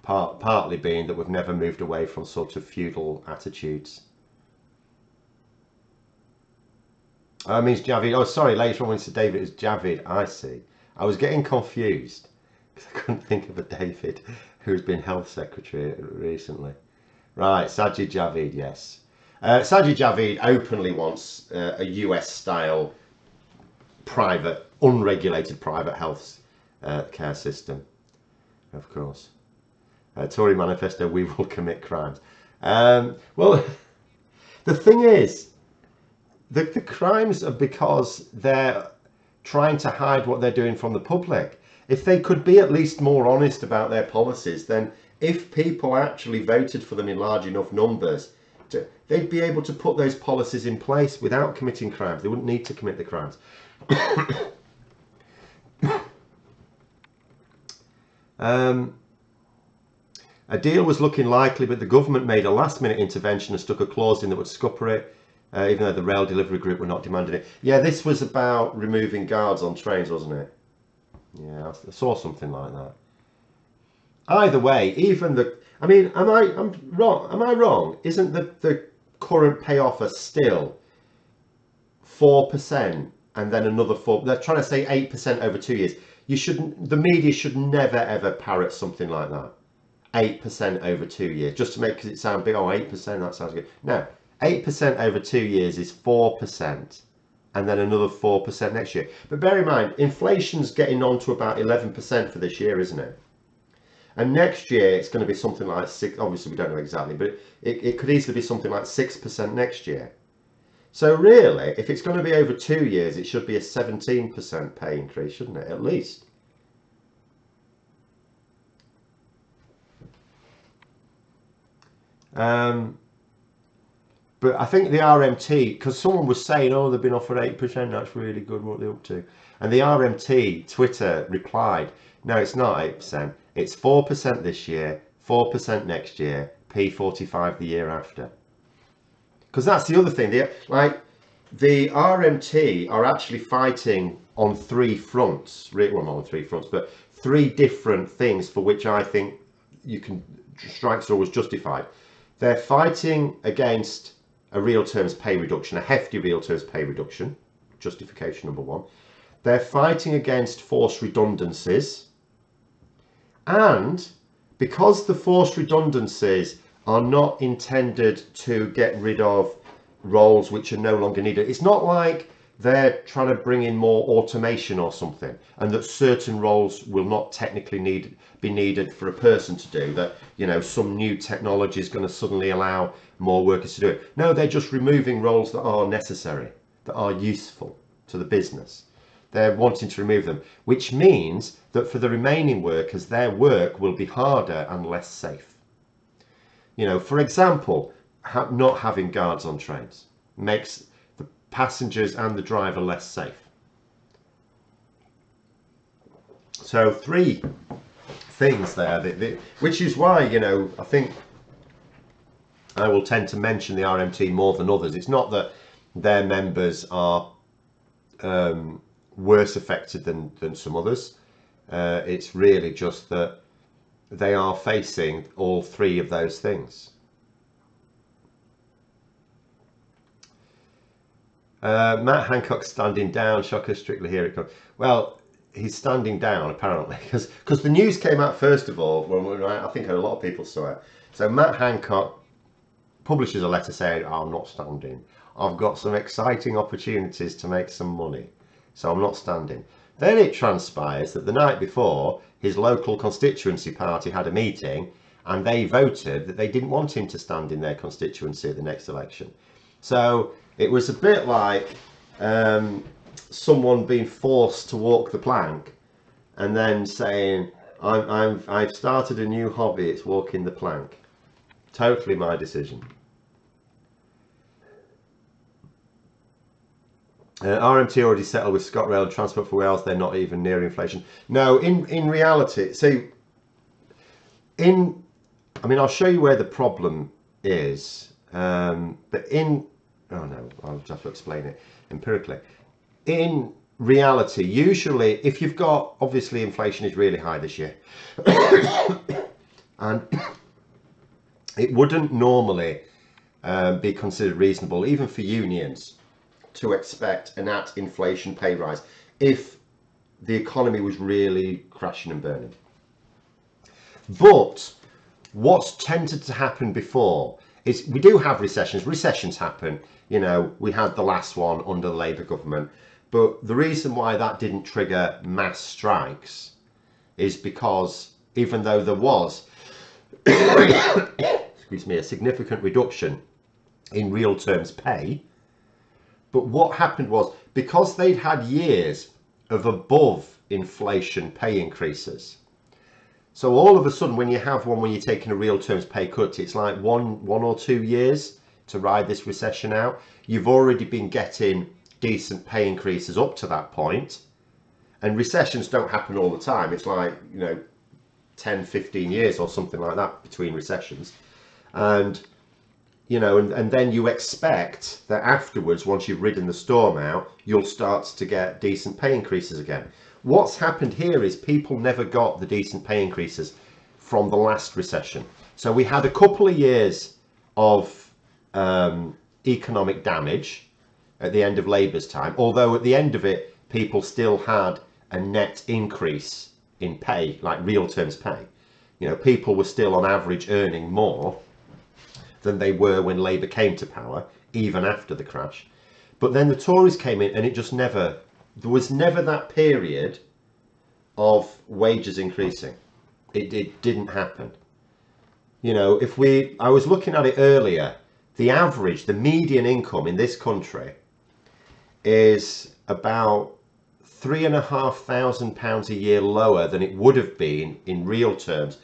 Partly being that we've never moved away from sort of feudal attitudes. Means Javid. Oh, sorry, later on when it said David, it's Javid. I see. I was getting confused because I couldn't think of a David who's been health secretary recently. Right, Sajid Javid, yes. Sajid Javid openly wants a US-style private, unregulated private health care system, of course. Tory manifesto, we will commit crimes. Well, the thing is, the crimes are because they're trying to hide what they're doing from the public. If they could be at least more honest about their policies, then if people actually voted for them in large enough numbers, they'd be able to put those policies in place without committing crimes. They wouldn't need to commit the crimes. A deal was looking likely, but the government made a last-minute intervention and stuck a clause in that would scupper it, even though the rail delivery group were not demanding it. Yeah, this was about removing guards on trains, wasn't it? Yeah, I saw something like that. Either way, even the... I mean, am I wrong? Isn't the current payoff are still 4% and then another 4%? They're trying to say 8% over 2 years. You shouldn't... The media should never, ever parrot something like that. 8% over 2 years, just to make it sound big. Oh, 8%, that sounds good. No, 8% over 2 years is 4%, and then another 4% next year. But bear in mind, inflation's getting on to about 11% for this year, isn't it? And next year it's going to be something like 6. Obviously, we don't know exactly, but it could easily be something like 6% next year. So really, if it's going to be over 2 years, it should be a 17% pay increase, shouldn't it? At least. But I think the RMT, because someone was saying, oh, they've been offered 8%, that's really good, what they're up to. And the RMT Twitter replied, no, it's not 8%, it's 4% this year, 4% next year, P45 the year after. Because that's the other thing, the RMT are actually fighting on 3 fronts, well, not on 3 fronts, but 3 different things for which I think strikes are always justified. They're fighting against a real terms pay reduction, a hefty real terms pay reduction, justification number 1. They're fighting against forced redundancies. And because the forced redundancies are not intended to get rid of roles which are no longer needed, it's not like they're trying to bring in more automation or something, and that certain roles will not technically be needed for a person to do, that, you know, some new technology is going to suddenly allow more workers to do it. No, they're just removing roles that are necessary, that are useful to the business. They're wanting to remove them, which means that for the remaining workers, their work will be harder and less safe. You know, for example, not having guards on trains makes the passengers and the driver less safe. So 3 things there, which is why, you know, I think I will tend to mention the RMT more than others. It's not that their members are worse affected than some others. It's really just that they are facing all 3 of those things. Matt Hancock standing down, shocker, strictly here it comes. Well, he's standing down apparently because the news came out first of all when I think a lot of people saw it. So Matt Hancock publishes a letter saying, I'm not standing. I've got some exciting opportunities to make some money, so I'm not standing. Then it transpires that the night before, his local constituency party had a meeting and they voted that they didn't want him to stand in their constituency at the next election. So it was a bit like someone being forced to walk the plank and then saying, I've started a new hobby, it's walking the plank. Totally my decision. RMT already settled with ScotRail and Transport for Wales. They're not even near inflation. No, in reality, see, I mean, I'll show you where the problem is. But oh no, I'll just have to explain it empirically. In reality, usually, if you've got, obviously, inflation is really high this year, and it wouldn't normally be considered reasonable, even for unions, to expect an at-inflation pay rise if the economy was really crashing and burning. But what's tended to happen before is we do have recessions. Recessions happen. You know, we had the last one under the Labour government. But the reason why that didn't trigger mass strikes is because even though there was excuse me, a significant reduction in real terms pay, but what happened was, because they'd had years of above inflation pay increases, so all of a sudden when you have one, when you're taking a real terms pay cut, it's like one or 2 years to ride this recession out. You've already been getting decent pay increases up to that point, and recessions don't happen all the time. It's like, you know, 10-15 years or something like that between recessions. And you know, and then you expect that afterwards, once you've ridden the storm out, you'll start to get decent pay increases again. What's happened here is people never got the decent pay increases from the last recession. So we had a couple of years of economic damage at the end of Labour's time, although at the end of it, people still had a net increase in pay, like real terms pay. You know, people were still on average earning more than they were when Labour came to power, even after the crash. But then the Tories came in and it just never, there was never that period of wages increasing. It didn't happen. You know, I was looking at it earlier, the average, the median income in this country is about £3,500 a year lower than it would have been in real terms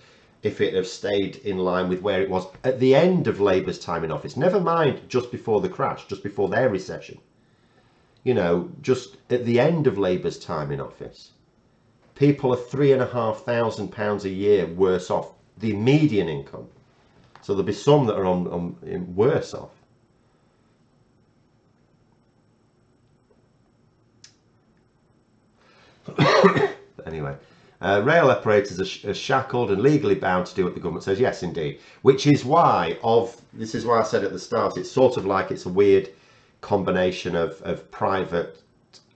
if it had stayed in line with where it was at the end of Labour's time in office. Never mind just before the crash, just before their recession. You know, just at the end of Labour's time in office, people are £3,500 a year worse off, the median income. So there'll be some that are worse off. Anyway. Rail operators are shackled and legally bound to do what the government says. Yes, indeed. Which is why this is why I said at the start, it's sort of like it's a weird combination of private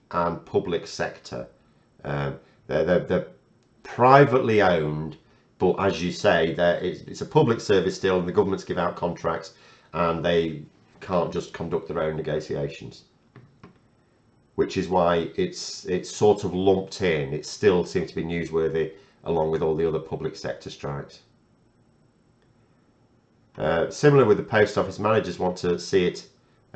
and public sector. They're privately owned, but as you say, it's a public service still, and the governments give out contracts, and they can't just conduct their own negotiations. Which is why it's sort of lumped in. It still seems to be newsworthy along with all the other public sector strikes. Similar with the post office, managers want to see it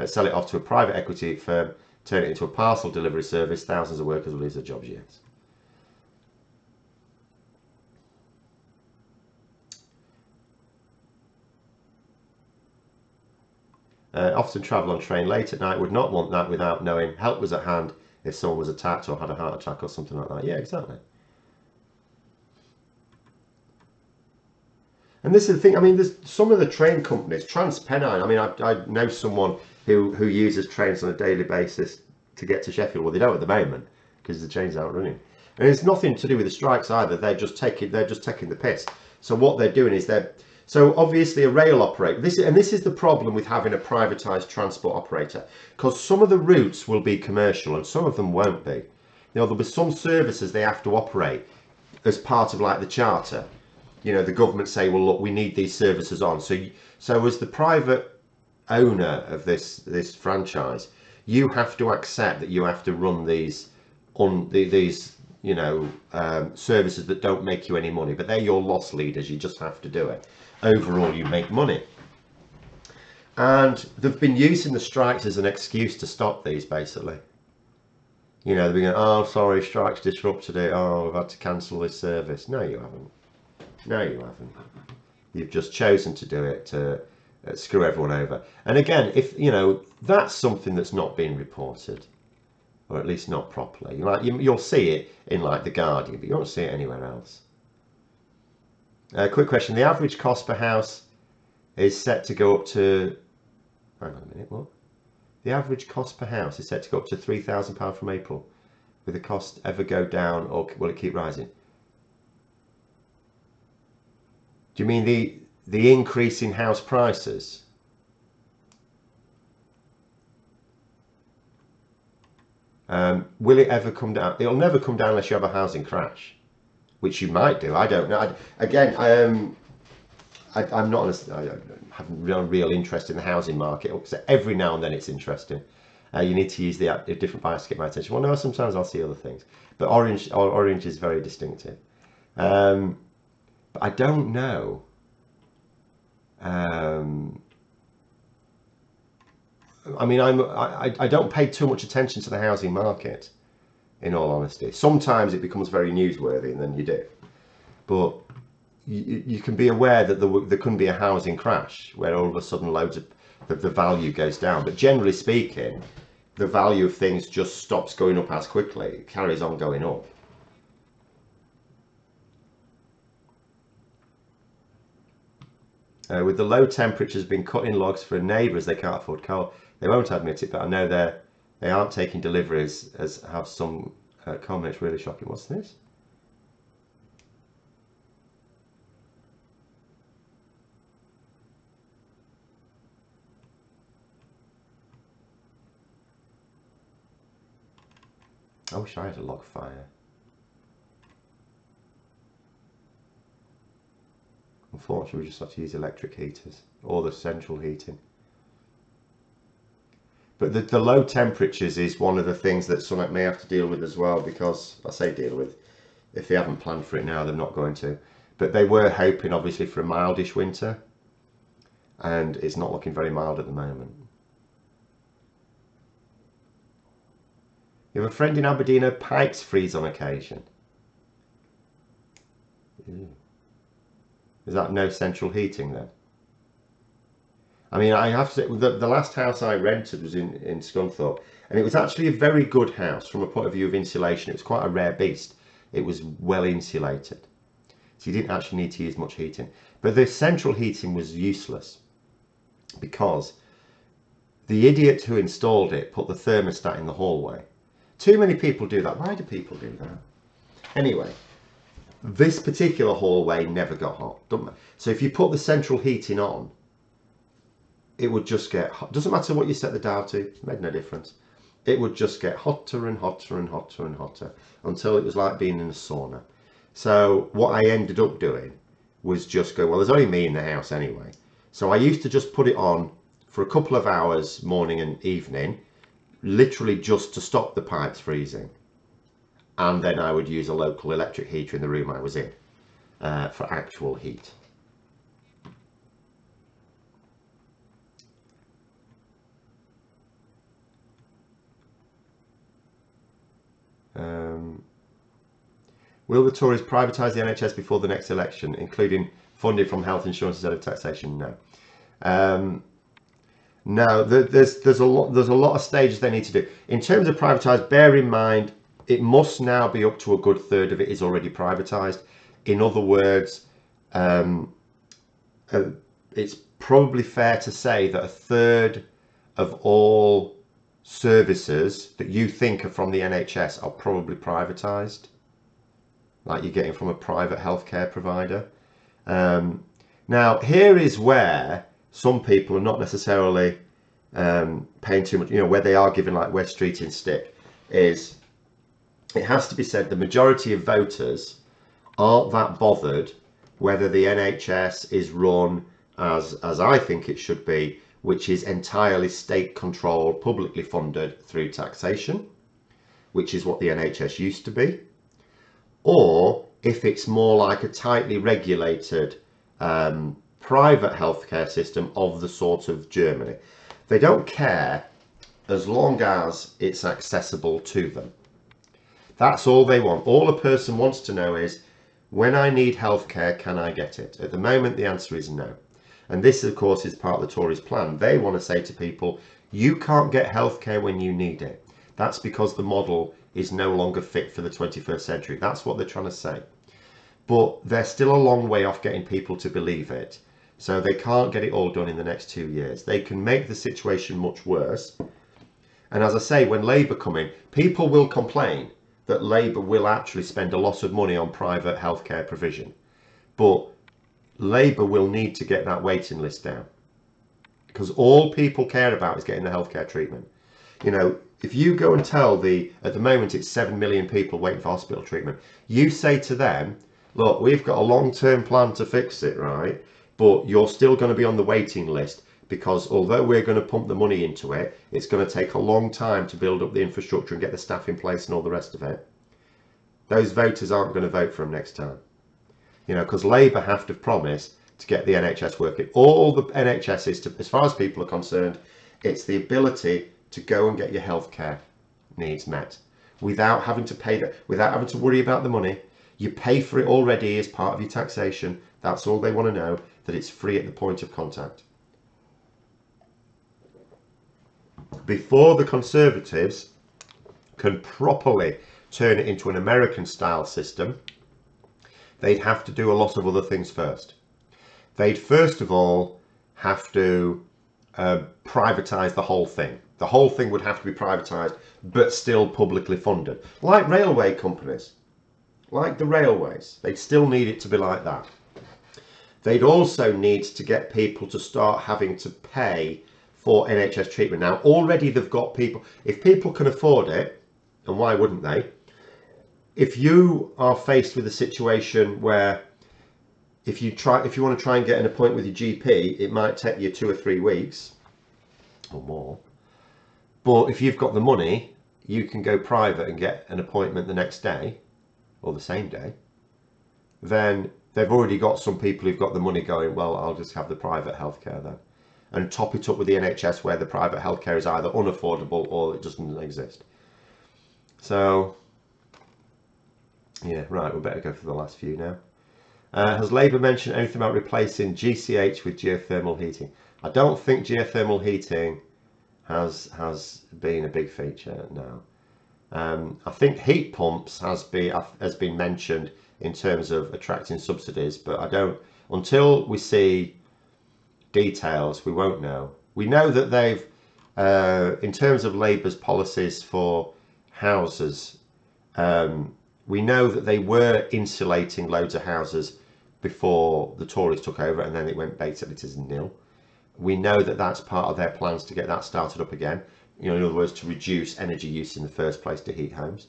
sell it off to a private equity firm turn it into a parcel delivery service, thousands of workers will lose their jobs, yes. Often travel on train late at night, would not want that without knowing help was at hand if someone was attacked or had a heart attack or something like that. Yeah, exactly. And this is the thing, I mean, there's some of the train companies, TransPennine, I mean, I know someone who uses trains on a daily basis to get to Sheffield. Well, they don't at the moment because the trains aren't running. And it's nothing to do with the strikes either. They're just taking the piss. So what they're doing is so obviously a rail operator, this is the problem with having a privatised transport operator, because some of the routes will be commercial and some of them won't be. There'll be some services they have to operate as part of like the charter. The government say, well, look, we need these services on. So as the private owner of this franchise, you have to accept that you have to run these services that don't make you any money, but they're your loss leaders. You just have to do it. Overall, you make money. And they've been using the strikes as an excuse to stop these, basically. They've been going, oh, sorry, strikes disrupted it. Oh, we've had to cancel this service. No, you haven't. No, you haven't. You've just chosen to do it to screw everyone over. And again, if that's something that's not being reported, or at least not properly. You'll see it in like the Guardian, but you won't see it anywhere else. Quick question: the average cost per house is set to go up to. Hang on a minute. What? The average cost per house is set to go up to £3,000 from April. Will the cost ever go down, or will it keep rising? Do you mean the increase in house prices? Will it ever come down? It'll never come down unless you have a housing crash, which you might do. I don't know. I'm not. I have no real interest in the housing market. So every now and then it's interesting. You need to use the different bias to get my attention. Well, no, sometimes I'll see other things, but orange is very distinctive. But I don't know. I mean, I don't pay too much attention to the housing market, in all honesty. Sometimes it becomes very newsworthy, and then you do. But you can be aware that there can be a housing crash where all of a sudden loads of the value goes down. But generally speaking, the value of things just stops going up as quickly. It carries on going up. With the low temperatures being cutting logs for neighbours, they can't afford coal. They won't admit it, but I know they aren't taking deliveries, as have some comments. Really shocking. What's this? I wish I had a log fire. Unfortunately, we just have to use electric heaters or the central heating. But the low temperatures is one of the things that Sunak may have to deal with as well, because I say deal with, if they haven't planned for it now, they're not going to. But they were hoping obviously for a mildish winter, and it's not looking very mild at the moment. You have a friend in Aberdeen, her pipes freeze on occasion. Ew. Is that no central heating then? I mean, I have to say, the last house I rented was in Scunthorpe, and it was actually a very good house from a point of view of insulation. It was quite a rare beast. It was well insulated, so you didn't actually need to use much heating. But the central heating was useless because the idiot who installed it put the thermostat in the hallway. Too many people do that. Why do people do that? Anyway, this particular hallway never got hot. So if you put the central heating on, it would just get hot. Doesn't matter what you set the dial to, it made no difference. It would just get hotter and hotter and hotter and hotter until it was like being in a sauna. So what I ended up doing was just go, well, there's only me in the house anyway. So I used to just put it on for a couple of hours, morning and evening, literally just to stop the pipes freezing. And then I would use a local electric heater in the room I was in for actual heat. Will the Tories privatise the NHS before the next election, including funding from health insurance instead of taxation? No. No, there's a lot of stages they need to do. In terms of privatised, bear in mind it must now be up to a good third of it is already privatised. In other words, it's probably fair to say that a third of all services that you think are from the NHS are probably privatised, like you're getting from a private healthcare provider. Now, here is where some people are not necessarily paying too much, where they are giving like West Street in stick, is it has to be said the majority of voters aren't that bothered whether the NHS is run as I think it should be, which is entirely state controlled, publicly funded through taxation, which is what the NHS used to be, or if it's more like a tightly regulated private healthcare system of the sort of Germany. They don't care as long as it's accessible to them. That's all they want. All a person wants to know is, when I need healthcare, can I get it? At the moment, the answer is no. And this, of course, is part of the Tories' plan. They want to say to people, you can't get healthcare when you need it. That's because the model is no longer fit for the 21st century. That's what they're trying to say. But they're still a long way off getting people to believe it. So they can't get it all done in the next 2 years. They can make the situation much worse. And as I say, when Labour come in, people will complain that Labour will actually spend a lot of money on private healthcare provision. But Labour will need to get that waiting list down, because all people care about is getting the healthcare treatment. If you go and tell at the moment it's 7 million people waiting for hospital treatment, you say to them, look, we've got a long-term plan to fix it, right? But you're still going to be on the waiting list, because although we're going to pump the money into it, it's going to take a long time to build up the infrastructure and get the staff in place and all the rest of it. Those voters aren't going to vote for them next time. Because Labour have to promise to get the NHS working. All the NHS is, as far as people are concerned, it's the ability to go and get your healthcare needs met without having to pay that, without having to worry about the money. You pay for it already as part of your taxation. That's all they want to know, that it's free at the point of contact. Before the Conservatives can properly turn it into an American style system, they'd have to do a lot of other things first. They'd first of all have to privatise the whole thing. The whole thing would have to be privatised, but still publicly funded. Like railway companies, like the railways. They'd still need it to be like that. They'd also need to get people to start having to pay for NHS treatment. Now, already they've got people, if people can afford it, and why wouldn't they? If you are faced with a situation where if you want to try and get an appointment with your GP, it might take you 2 or 3 weeks or more. But if you've got the money, you can go private and get an appointment the next day or the same day. Then they've already got some people who've got the money going, well, I'll just have the private healthcare then. And top it up with the NHS, where the private healthcare is either unaffordable or it doesn't exist. So, yeah, right, we better go for the last few now. Has Labour mentioned anything about replacing GCH with geothermal heating? I don't think geothermal heating has been a big feature now. I think heat pumps has been mentioned in terms of attracting subsidies, but I don't, until we see details, we won't know. We know that they've, in terms of Labour's policies for houses, we know that they were insulating loads of houses before the Tories took over, and then it went basically to nil. We know that that's part of their plans to get that started up again. In other words, to reduce energy use in the first place to heat homes.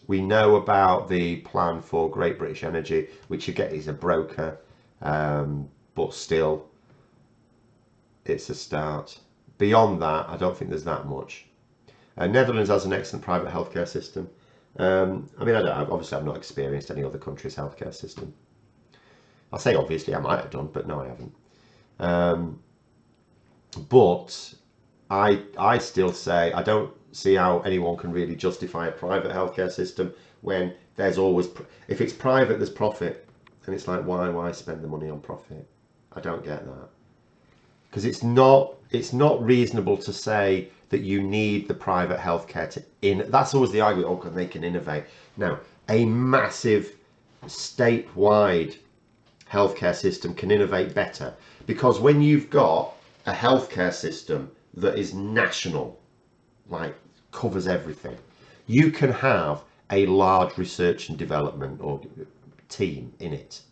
We know about the plan for Great British Energy, which again is a broker, but still, it's a start. Beyond that, I don't think there's that much. Netherlands has an excellent private healthcare system. I mean, obviously I've not experienced any other country's healthcare system. I say obviously, I might have done, but no, I haven't. But I still say I don't see how anyone can really justify a private healthcare system when there's always, if it's private, there's profit. And it's like, why spend the money on profit? I don't get that. Because it's not reasonable to say that you need the private healthcare that's always the argument, oh, because they can innovate. No, a massive statewide healthcare system can innovate better, because when you've got a healthcare system that is national, like covers everything, you can have a large research and development or team in it.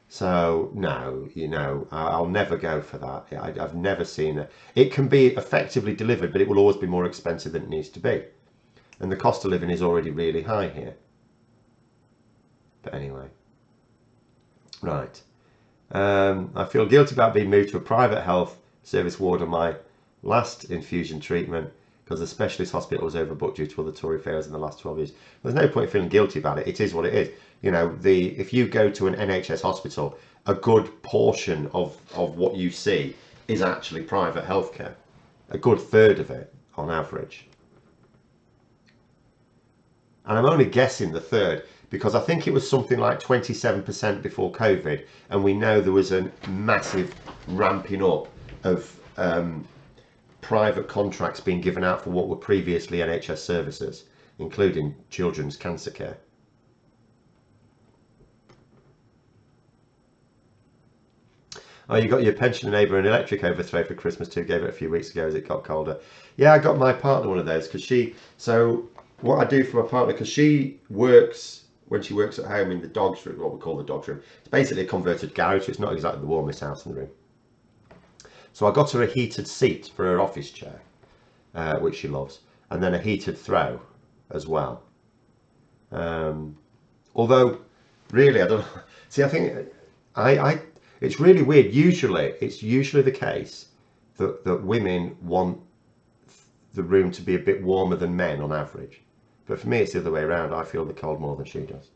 So no, I'll never go for that. I've never seen it. It can be effectively delivered, but it will always be more expensive than it needs to be. And the cost of living is already really high here. But anyway, right. I feel guilty about being moved to a private health service ward on my last infusion treatment because the specialist hospital was overbooked due to other Tory failures in the last 12 years. There's no point feeling guilty about it. It is what it is. If you go to an NHS hospital, a good portion of what you see is actually private healthcare. A good third of it on average. And I'm only guessing the third because I think it was something like 27% before COVID, and we know there was a massive ramping up of private contracts being given out for what were previously NHS services, including children's cancer care. Oh, you got your pensioner neighbour an electric overthrow for Christmas too. Gave it a few weeks ago as it got colder. Yeah, I got my partner one of those because so what I do for my partner, because she works, when she works at home in the dog's room, what we call the dog's room, it's basically a converted garage. It's not exactly the warmest house in the room. So I got her a heated seat for her office chair, which she loves, and then a heated throw as well. Although, really, I don't know. See, I think it's really weird. It's usually the case that women want the room to be a bit warmer than men on average. But for me, it's the other way around. I feel the cold more than she does.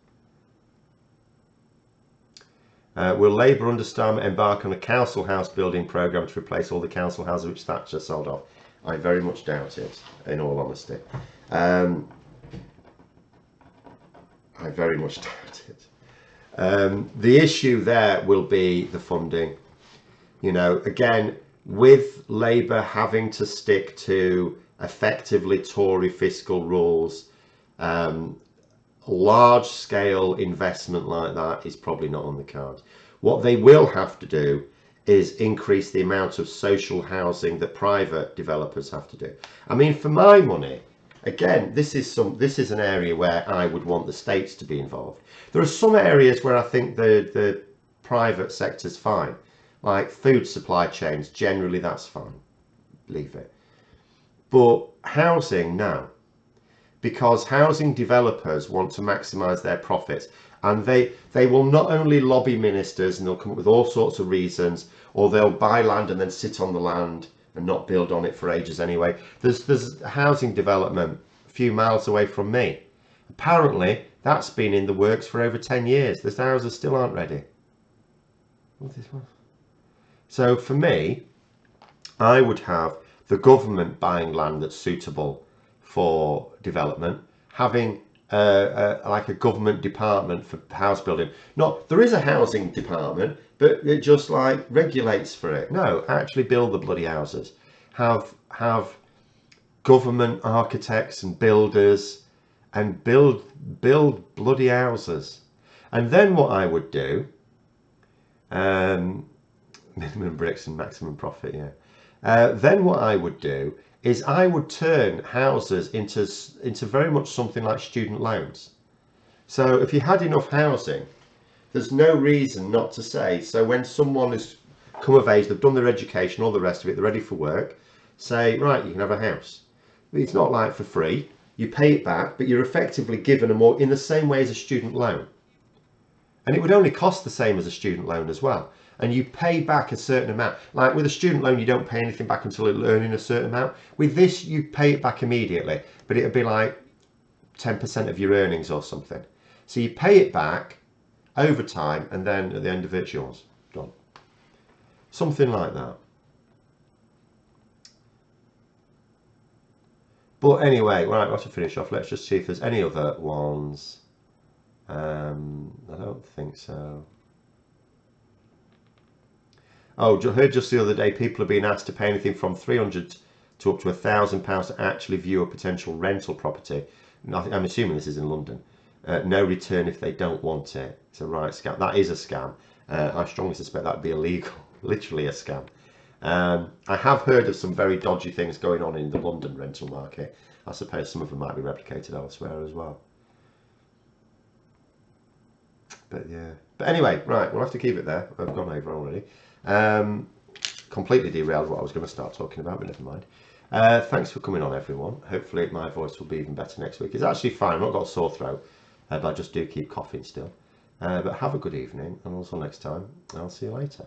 Will Labour under Starmer embark on a council house building programme to replace all the council houses which Thatcher sold off? I very much doubt it, in all honesty. I very much doubt it. The issue there will be the funding. Again, with Labour having to stick to effectively Tory fiscal rules, large scale investment like that is probably not on the cards. What they will have to do is increase the amount of social housing that private developers have to do. I mean, for my money, again, this is an area where I would want the states to be involved. There are some areas where I think the private sector's fine, like food supply chains. Generally, that's fine. Leave it. But housing, no. Because housing developers want to maximise their profits, and they will not only lobby ministers, and they'll come up with all sorts of reasons, or they'll buy land and then sit on the land and not build on it for ages anyway. There's housing development a few miles away from me. Apparently that's been in the works for over 10 years. The houses still aren't ready. What's this one? So for me, I would have the government buying land that's suitable for development, having like a government department for house building. There is a housing department, but it just like regulates for it. No, actually build the bloody houses. Have government architects and builders, and build bloody houses. And then what I would do, minimum bricks and maximum profit, yeah. Then what I would do is I would turn houses into very much something like student loans. So if you had enough housing, there's no reason not to say, so when someone has come of age, they've done their education, all the rest of it, they're ready for work, say, right, you can have a house. It's not like for free, you pay it back, but you're effectively given in the same way as a student loan. And it would only cost the same as a student loan as well. And you pay back a certain amount. Like with a student loan, you don't pay anything back until you're earning a certain amount. With this, you pay it back immediately, but it'll be like 10% of your earnings or something. So you pay it back over time, and then at the end of it, it's yours. Done. Something like that. But anyway, right, we'll have to finish off. Let's just see if there's any other ones. I don't think so. Oh, I heard just the other day people are being asked to pay anything from £300 to up to £1,000 to actually view a potential rental property. I'm assuming this is in London. No return if they don't want it. It's a right scam. That is a scam. I strongly suspect that would be illegal. Literally a scam. I have heard of some very dodgy things going on in the London rental market. I suppose some of them might be replicated elsewhere as well. But yeah. But anyway, right, we'll have to keep it there. I've gone over already. Completely derailed what I was going to start talking about, but never mind. Thanks for coming on, everyone. Hopefully my voice will be even better next week. It's actually fine. I've not got a sore throat, but I just do keep coughing still. But have a good evening, and until next time, I'll see you later.